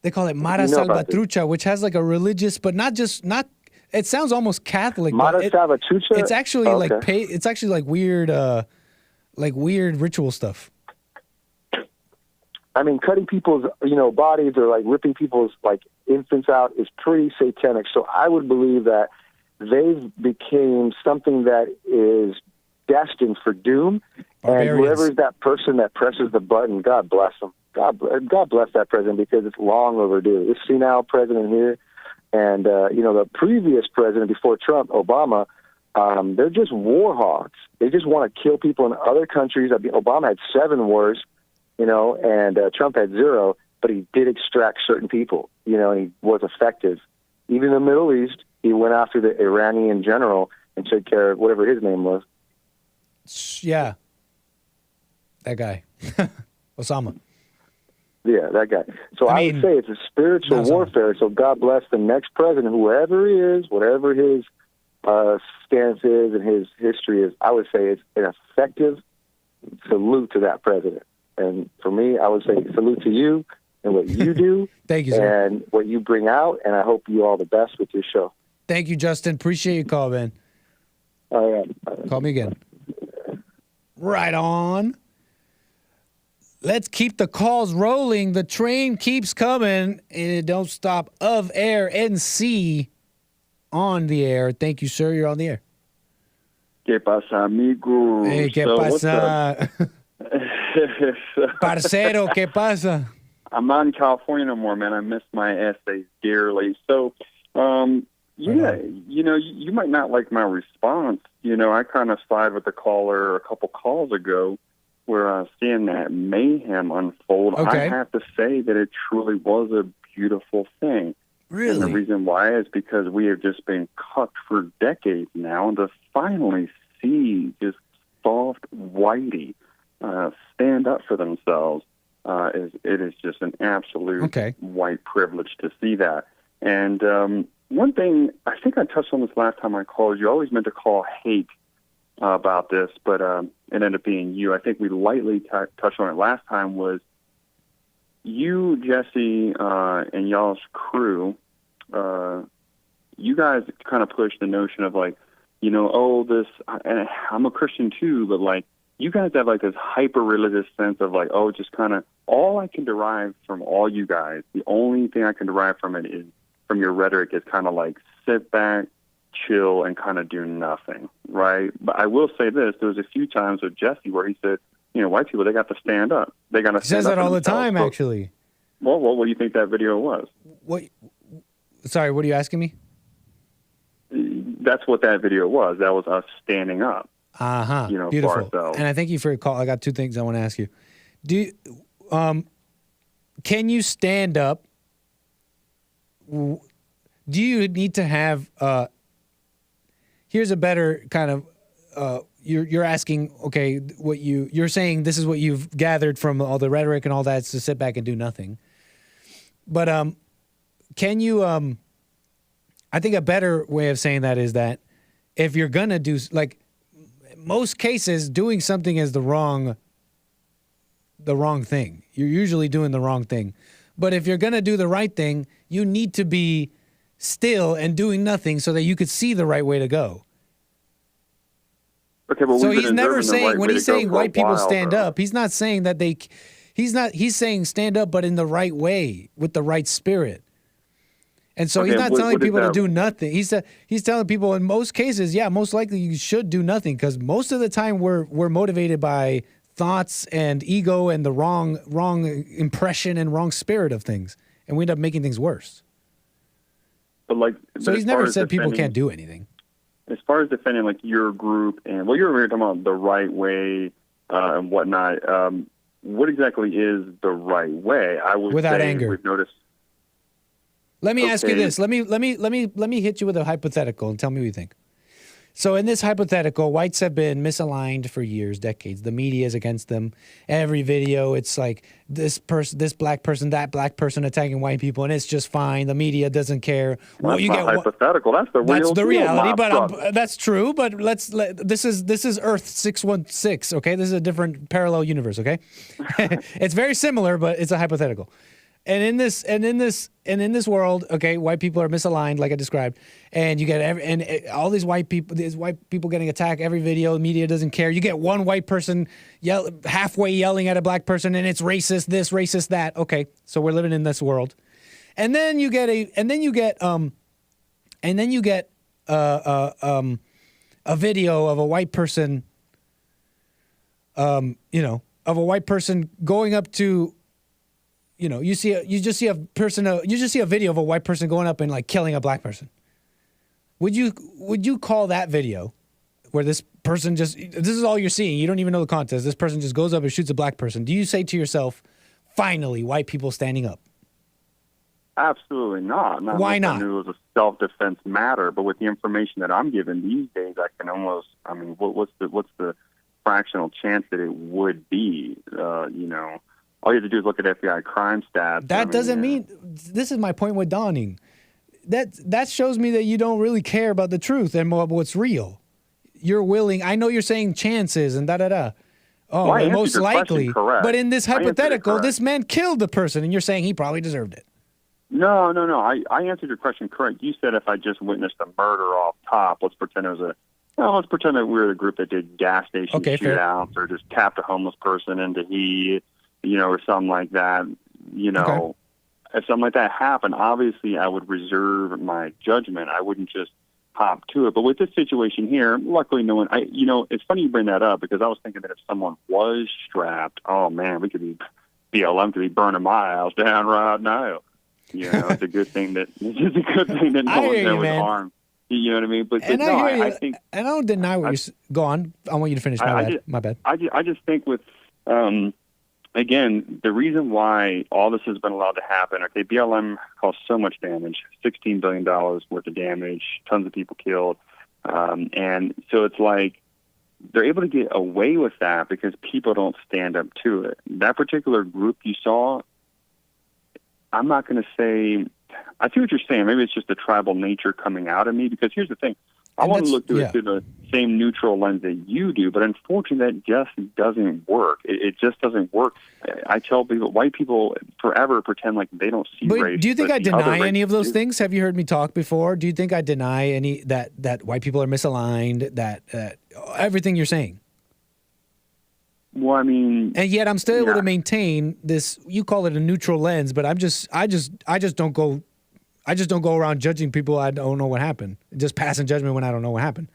They call it Mara Salvatrucha, which has like a religious, but not. It sounds almost Catholic. Mara Salvatrucha. It's actually it's actually like weird ritual stuff. I mean, cutting people's, bodies or like ripping people's like infants out is pretty satanic. So I would believe that they've became something that is destined for doom. Barbarians. And whoever is that person that presses the button, God bless them. God bless that president because it's long overdue. This senile president here, and the previous president before Trump, Obama, they're just war hawks. They just want to kill people in other countries. I mean, Obama had 7 wars. And Trump had 0, but he did extract certain people, and he was effective. Even in the Middle East, he went after the Iranian general and took care of whatever his name was. Yeah. That guy. Osama. Yeah, that guy. So I would say it's a spiritual warfare, so God bless the next president, whoever he is, whatever his stance is and his history is. I would say it's an effective salute to that president. And for me, I would say salute to you and what you do. Thank you, sir. And what you bring out. And I hope you all the best with your show. Thank you, Justin. Appreciate your call, man. All right. Call me again. Right on. Let's keep the calls rolling. The train keeps coming, and it don't stop. Of Air NC on the air. Thank you, sir. You're on the air. ¿Qué pasa, amigo? Hey, ¿qué pasa? Parcero, ¿qué pasa? I'm not in California no more, man. I miss my essays dearly. So, you might not like my response. I kind of side with the caller a couple calls ago where seeing that mayhem unfold. Okay. I have to say that it truly was a beautiful thing. Really? And the reason why is because we have just been cucked for decades now, and to finally see just soft whitey stand up for themselves, it is just an absolute white privilege to see that. And one thing, I think I touched on this last time I called you. I always meant to call Hake about this, but it ended up being you. I think we lightly touched on it last time. Was you, Jesse, and y'all's crew, you guys kind of pushed the notion of like, and I'm a Christian too, but like, you guys have like this hyper-religious sense of like, just kind of all I can derive from all you guys, the only thing I can derive from it is, from your rhetoric, is kind of like sit back, chill, and kind of do nothing, right? But I will say this, there was a few times with Jesse where he said, white people, they got to stand up. They got to stand up. He says that all the time, actually. Well, what do you think that video was? What? Sorry, what are you asking me? That's what that video was. That was us standing up. Beautiful. And I thank you for your call. I got 2 things I want to ask you. Can you stand up? do you need to have? Here's a better kind of. You're asking, okay, what you're saying. This is what you've gathered from all the rhetoric and all that, is to sit back and do nothing. But can you? I think a better way of saying that is that if you're gonna do, like, most cases, doing something is the wrong thing. You're usually doing the wrong thing. But if you're gonna do the right thing, you need to be still and doing nothing so that you could see the right way to go. Okay, but so he's never saying, when he's saying white people stand up, he's not saying that he's saying stand up, but in the right way, with the right spirit. And so he's not telling people to do nothing. He's telling people in most cases, yeah, most likely you should do nothing, because most of the time we're motivated by thoughts and ego and the wrong impression and wrong spirit of things, and we end up making things worse. But so he's never said people can't do anything. As far as defending like your group and you're talking about the right way and whatnot. What exactly is the right way? I would without say anger. We've noticed. Let me ask you this. Let me hit you with a hypothetical and tell me what you think. So in this hypothetical, whites have been misaligned for years, decades. The media is against them. Every video, it's like this black person, that black person attacking white people, and it's just fine. The media doesn't care. Well, you get hypothetical. That's the real. That's the reality, but that's true. But this is Earth 616. Okay, this is a different parallel universe. Okay, it's very similar, but it's a hypothetical. And in this world, okay, white people are misaligned, like I described, and you get all these white people getting attacked. Every video, the media doesn't care. You get one white person halfway yelling at a black person, and it's racist this, racist that. Okay, so we're living in this world, and then you get a video of a white person, of a white person going up to. You just see a video of a white person going up and like killing a black person. Would you call that video where this person this is all you're seeing, you don't even know the context, this person just goes up and shoots a black person? Do you say to yourself, finally, white people standing up? Absolutely not. Why not? I knew it was a self-defense matter, but with the information that I'm given these days, I can almost, what's the fractional chance that it would be, All you have to do is look at FBI crime stats. That doesn't mean. This is my point with Dawning. That shows me that you don't really care about the truth and what's real. You're willing. I know you're saying chances and da. Oh, well, most likely. But in this hypothetical, this man killed the person, and you're saying he probably deserved it. No. I answered your question correct. You said if I just witnessed a murder off top, let's pretend that we were the group that did gas station shootouts or just tapped a homeless person into heat. Or something like that, okay. If something like that happened, obviously I would reserve my judgment. I wouldn't just hop to it. But with this situation here, luckily no one, it's funny you bring that up because I was thinking that if someone was strapped, oh man, BLM could be burning my house down right now. It's a good thing that, no one there was armed. You know what I mean? But no, I think. And I don't deny what you're. Go on. I want you to finish. My bad. I just think with. Again, the reason why all this has been allowed to happen, okay, BLM caused so much damage, $16 billion worth of damage, tons of people killed. And so it's like they're able to get away with that because people don't stand up to it. That particular group you saw, I'm not going to say, I see what you're saying. Maybe it's just the tribal nature coming out of me because here's the thing. I want to look through it through the same neutral lens that you do, but unfortunately that just doesn't work. It just doesn't work. I tell people, white people forever pretend like they don't see race. But do you think I deny any of those things? Have you heard me talk before? Do you think I deny any that white people are misaligned, that everything you're saying? Well, I mean, and yet I'm still able to maintain this. You call it a neutral lens, but I just don't go. I just don't go around judging people. I don't know what happened. Just passing judgment when I don't know what happened.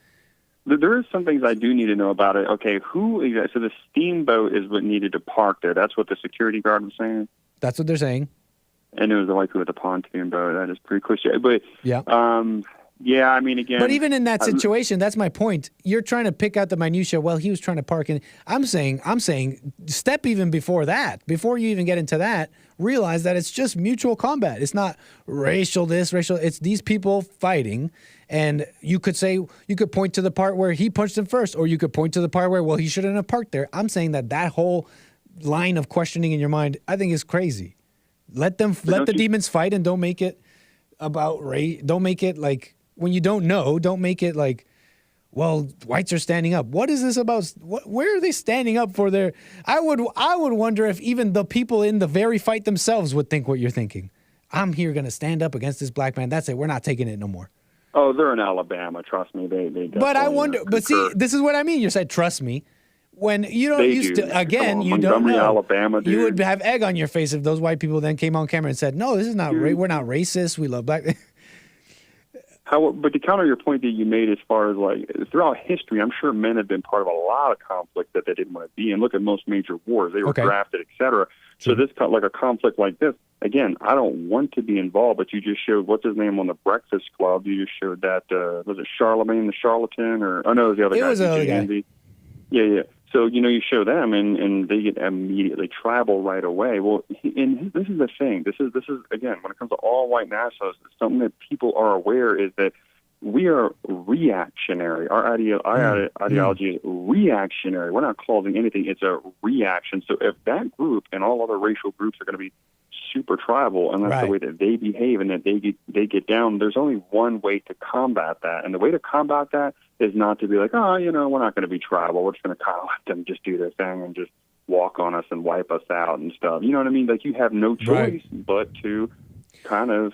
There are some things I do need to know about it. Okay, so the steamboat is what needed to park there. That's what the security guard was saying? That's what they're saying. And it was the white people with the pontoon boat. That is pretty cliche. But yeah. Yeah, I mean, again. But even in that situation, that's my point. You're trying to pick out the minutia. Well, he was trying to park in. I'm saying, step even before that. Before you even get into that, realize that it's just mutual combat. It's not racial this, racial. It's these people fighting. And you could point to the part where he punched him first, or you could point to the part where, well, he shouldn't have parked there. I'm saying that whole line of questioning in your mind, I think is crazy. Let the demons fight, and don't make it about race. Don't make it like, when you don't know, don't make it like, well, whites are standing up. What is this about? Where are they standing up for their? I would wonder if even the people in the very fight themselves would think what you're thinking. I'm here going to stand up against this black man. That's it. We're not taking it no more. Oh, they're in Alabama. Trust me. They but I wonder. But see, this is what I mean. You said trust me. When you don't used to, again, you don't know. Alabama, dude. You would have egg on your face if those white people then came on camera and said, "No, this is not. We're not racist. We love black." But to counter your point that you made, as far as like throughout history, I'm sure men have been part of a lot of conflict that they didn't want to be in. Look at most major wars; they were drafted, etc. So this like a conflict like this, again, I don't want to be involved. But you just showed what's his name on the Breakfast Club. You just showed that was it Charlemagne the Charlatan, or no, it was the other guy. It was the other guy. Yeah. So, you show them and they get immediately tribal right away. Well, and this is the thing. This is again, when it comes to all white nationalists, something that people are aware is that we are reactionary. Our ideology is reactionary. We're not causing anything. It's a reaction. So if that group and all other racial groups are going to be super tribal, and that's the way that they behave and that they get down, there's only one way to combat that. And the way to combat that is not to be like, oh, we're not going to be tribal. We're just going to kind of let them just do their thing and just walk on us and wipe us out and stuff. You know what I mean? Like, you have no choice but to kind of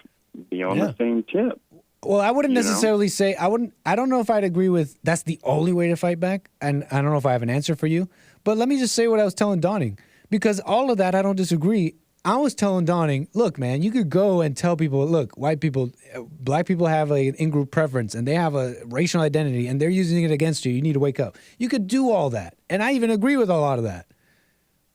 be on the same tip. Well, I wouldn't necessarily say, I don't know if I'd agree with that's the only way to fight back. And I don't know if I have an answer for you. But let me just say what I was telling Dawning. Because all of that, I don't disagree. I was telling Dawning, look, man, you could go and tell people, look, white people, black people have an in-group preference and they have a racial identity and they're using it against you. You need to wake up. You could do all that. And I even agree with a lot of that.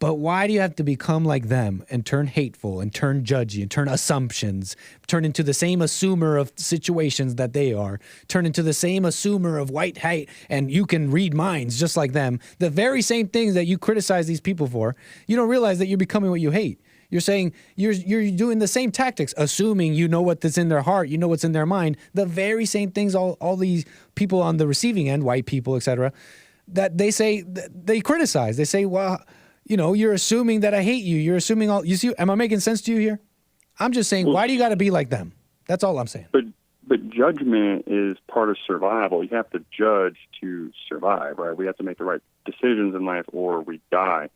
But why do you have to become like them and turn hateful and turn judgy and turn assumptions, turn into the same assumer of situations that they are, turn into the same assumer of white hate, and you can read minds just like them, the very same things that you criticize these people for? You don't realize that you're becoming what you hate. You're saying you're doing the same tactics, assuming you know what's in their heart, you know what's in their mind, the very same things all these people on the receiving end, white people, etc., that they say, they criticize. They say, well, you're assuming that I hate you. You're assuming all. You see, am I making sense to you here? I'm just saying, why do you got to be like them? That's all I'm saying. But judgment is part of survival. You have to judge to survive, right? We have to make the right decisions in life or we die.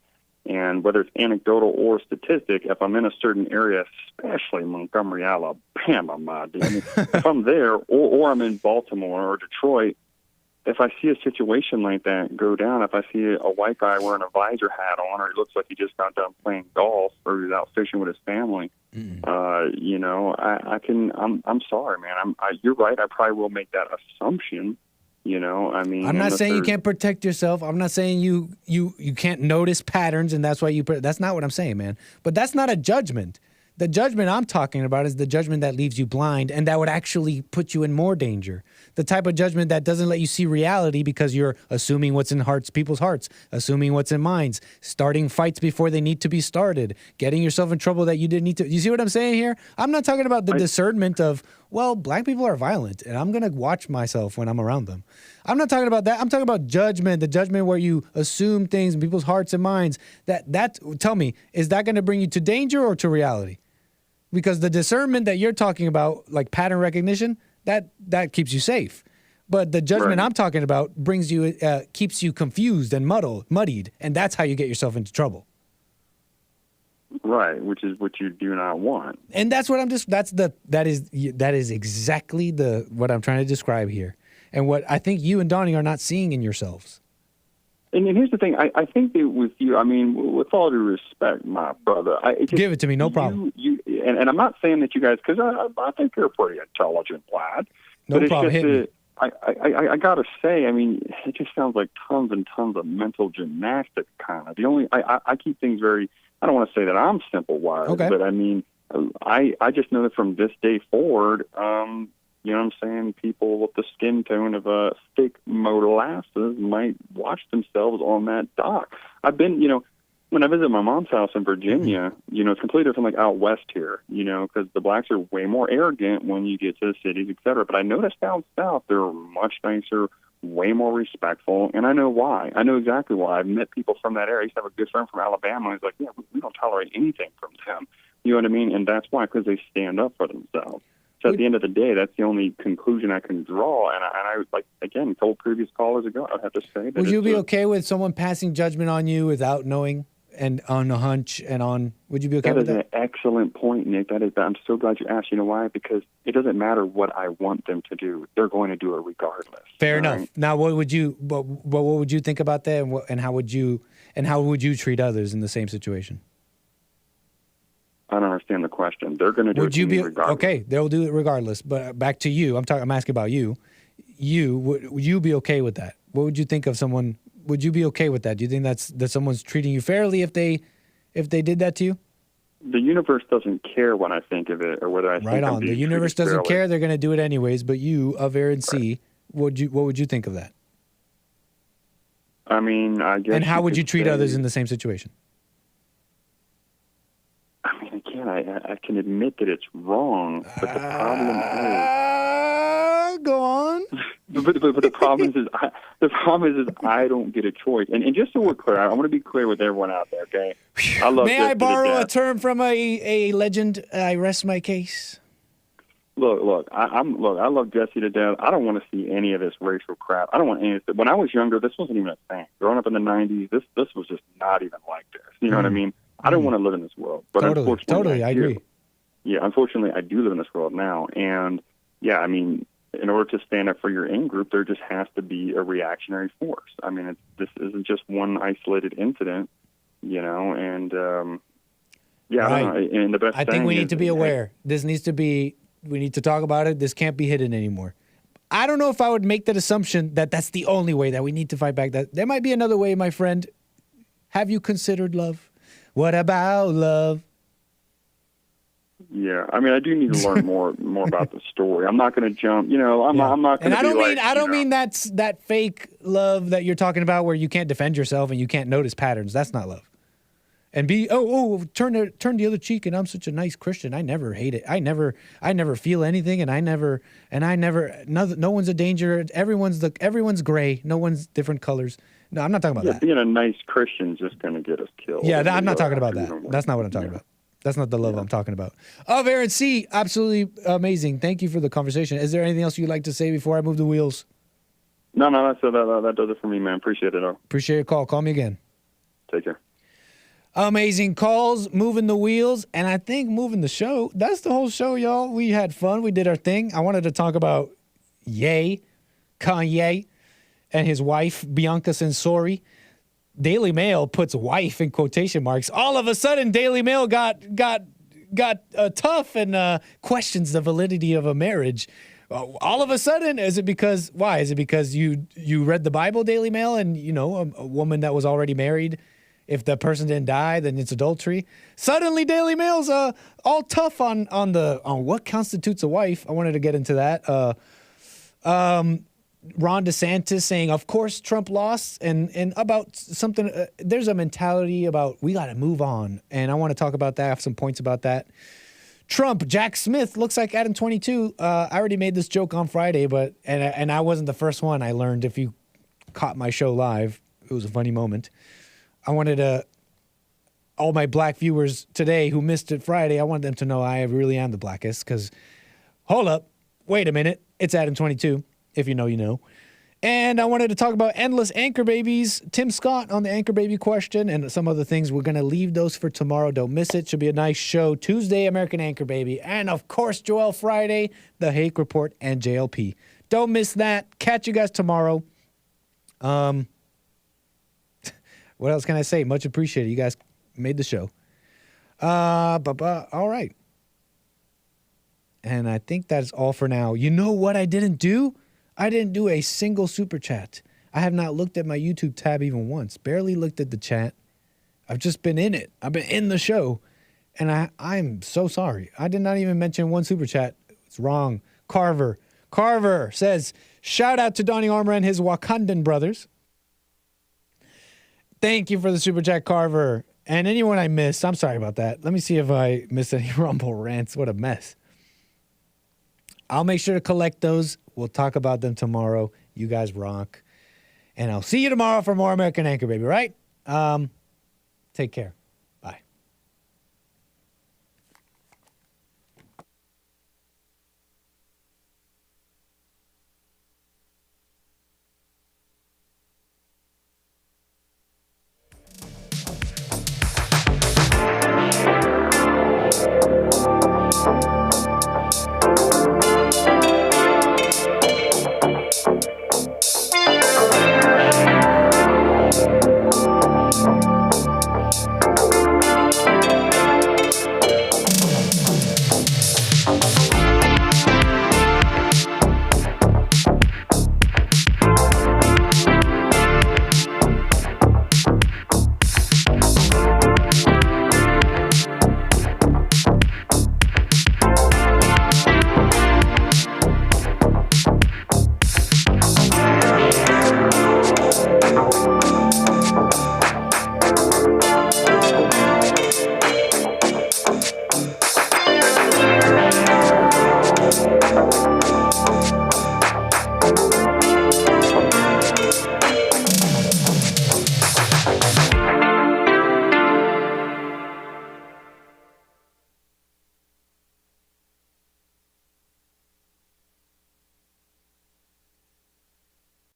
And whether it's anecdotal or statistic, if I'm in a certain area, especially Montgomery, Alabama, my dude, if I'm there or I'm in Baltimore or Detroit, if I see a situation like that go down, if I see a white guy wearing a visor hat on, or he looks like he just got done playing golf, or he's out fishing with his family, I'm sorry, man. You're right. I probably will make that assumption. I'm not saying you can't protect yourself. I'm not saying you can't notice patterns, and that's why that's not what I'm saying, man. But that's not a judgment. The judgment I'm talking about is the judgment that leaves you blind and that would actually put you in more danger. The type of judgment that doesn't let you see reality because you're assuming what's in people's hearts, assuming what's in minds, starting fights before they need to be started, getting yourself in trouble that you didn't need to. You see what I'm saying here? I'm not talking about the discernment of, well, black people are violent and I'm going to watch myself when I'm around them. I'm not talking about that. I'm talking about judgment, the judgment where you assume things in people's hearts and minds. Tell me, is that going to bring you to danger or to reality? Because the discernment that you're talking about, like pattern recognition, that keeps you safe. But the judgment I'm talking about keeps you confused and muddied, and that's how you get yourself into trouble. Right, which is what you do not want. And that's what that is exactly what I'm trying to describe here, and what I think you and Dawning are not seeing in yourselves. And here's the thing. I think that with you, I mean, with all due respect, my brother. Give it to me, no problem. And I'm not saying that you guys, because I think you're a pretty intelligent lad. No problem, hit me. I got to say, I mean, it just sounds like tons and tons of mental gymnastics kind of. I keep things very, I don't want to say that I'm simple-wired, but I mean, I just know that from this day forward, You know what I'm saying? People with the skin tone of thick molasses might watch themselves on that dock. I've been, when I visit my mom's house in Virginia, it's completely different like out west here, because the blacks are way more arrogant when you get to the cities, et cetera. But I noticed down south, they're much nicer, way more respectful, and I know why. I know exactly why. I've met people from that area. I used to have a good friend from Alabama. He's like, yeah, we don't tolerate anything from them. You know what I mean? And that's why, because they stand up for themselves. So at the end of the day, that's the only conclusion I can draw. And I like, again, told previous callers ago, I'd have to say that. Would you be okay with someone passing judgment on you without knowing and on a hunch and on, would you be okay with that? That is an excellent point, Nick. I'm so glad you asked. You know why? Because it doesn't matter what I want them to do. They're going to do it regardless. Fair enough. Right? Now, what would you think about that, and how would you treat others in the same situation? I don't understand the question. They're going to do it regardless. Okay, they'll do it regardless. But back to you. I'm asking about you. Would you be okay with that? What would you think of someone? Would you be okay with that? Do you think that someone's treating you fairly if they did that to you? The universe doesn't care what I think of it or whether I think right on. I'm The universe doesn't care. They're going to do it anyways. But you, of rAcIsT, what would you think of that? I mean, I guess. And how would you treat others in the same situation? I mean, again, I can admit that it's wrong, but the problem is. Go on. But the problem is I don't get a choice. And just so we're clear, I want to be clear with everyone out there. Okay. I love. May I borrow a term from a legend? I rest my case. Look, I love Jesse to death. I don't want to see any of this racial crap. I don't want any of it. When I was younger, this wasn't even a thing. Growing up in the 90s, this was just not even like this. You know what I mean? I don't want to live in this world. But totally, I agree. Yeah, unfortunately, I do live in this world now. And, yeah, I mean, in order to stand up for your in-group, there just has to be a reactionary force. I mean, this isn't just one isolated incident, and, yeah, right. I don't know. And the best I think we need to be aware. We need to talk about it. This can't be hidden anymore. I don't know if I would make that assumption that that's the only way, that we need to fight back. That there might be another way, my friend. Have you considered love? What about love? Yeah, I mean, I do need to learn more about the story. I'm not going to jump. I'm not going to. And I don't mean that's that fake love that you're talking about, where you can't defend yourself and you can't notice patterns. That's not love. And turn the other cheek, and I'm such a nice Christian. I never hate it. I never feel anything, no one's a danger. Everyone's gray. No one's different colors. No, I'm not talking about that. Being a nice Christian is just going to get us killed. Yeah, I'm not talking about that. That's not what I'm talking about. That's not the love I'm talking about. Of rAcIsT, absolutely amazing. Thank you for the conversation. Is there anything else you'd like to say before I move the wheels? No, that does it for me, man. Appreciate it. Appreciate your call. Call me again. Take care. Amazing calls, moving the wheels, and I think moving the show. That's the whole show, y'all. We had fun. We did our thing. I wanted to talk about Kanye, and his wife, Bianca Censori. Daily Mail puts wife in quotation marks. All of a sudden, Daily Mail got tough and questions the validity of a marriage. All of a sudden, why? Is it because you read the Bible, Daily Mail, and a woman that was already married, if the person didn't die, then it's adultery? Suddenly, Daily Mail's all tough on what constitutes a wife. I wanted to get into that. Ron DeSantis saying, of course, Trump lost, and about something. There's a mentality about we got to move on, and I want to talk about that. I have some points about that. Trump, Jack Smith looks like Adam 22. I already made this joke on Friday, but I wasn't the first one. I learned, if you caught my show live, it was a funny moment. I wanted all my black viewers today who missed it Friday, I wanted them to know I really am the blackest, because hold up, wait a minute, it's Adam 22. If you know, you know. And I wanted to talk about endless anchor babies. Tim Scott on the anchor baby question and some other things. We're going to leave those for tomorrow. Don't miss it. Should be a nice show. Tuesday, American Anchor Baby. And, of course, Joel Friday, The Hake Report, and JLP. Don't miss that. Catch you guys tomorrow. What else can I say? Much appreciated. You guys made the show. All right. And I think that's all for now. You know what I didn't do? I didn't do a single super chat. I have not looked at my YouTube tab even once. Barely looked at the chat. I've just been in it. I've been in the show. And I'm so sorry. I did not even mention one super chat. It's wrong. Carver, Carver says, shout out to Donnie Armour and his Wakandan brothers. Thank you for the super chat, Carver. And anyone I missed, I'm sorry about that. Let me see if I missed any Rumble rants. What a mess. I'll make sure to collect those. We'll talk about them tomorrow. You guys rock. And I'll see you tomorrow for more American Anchor Baby, right? Take care.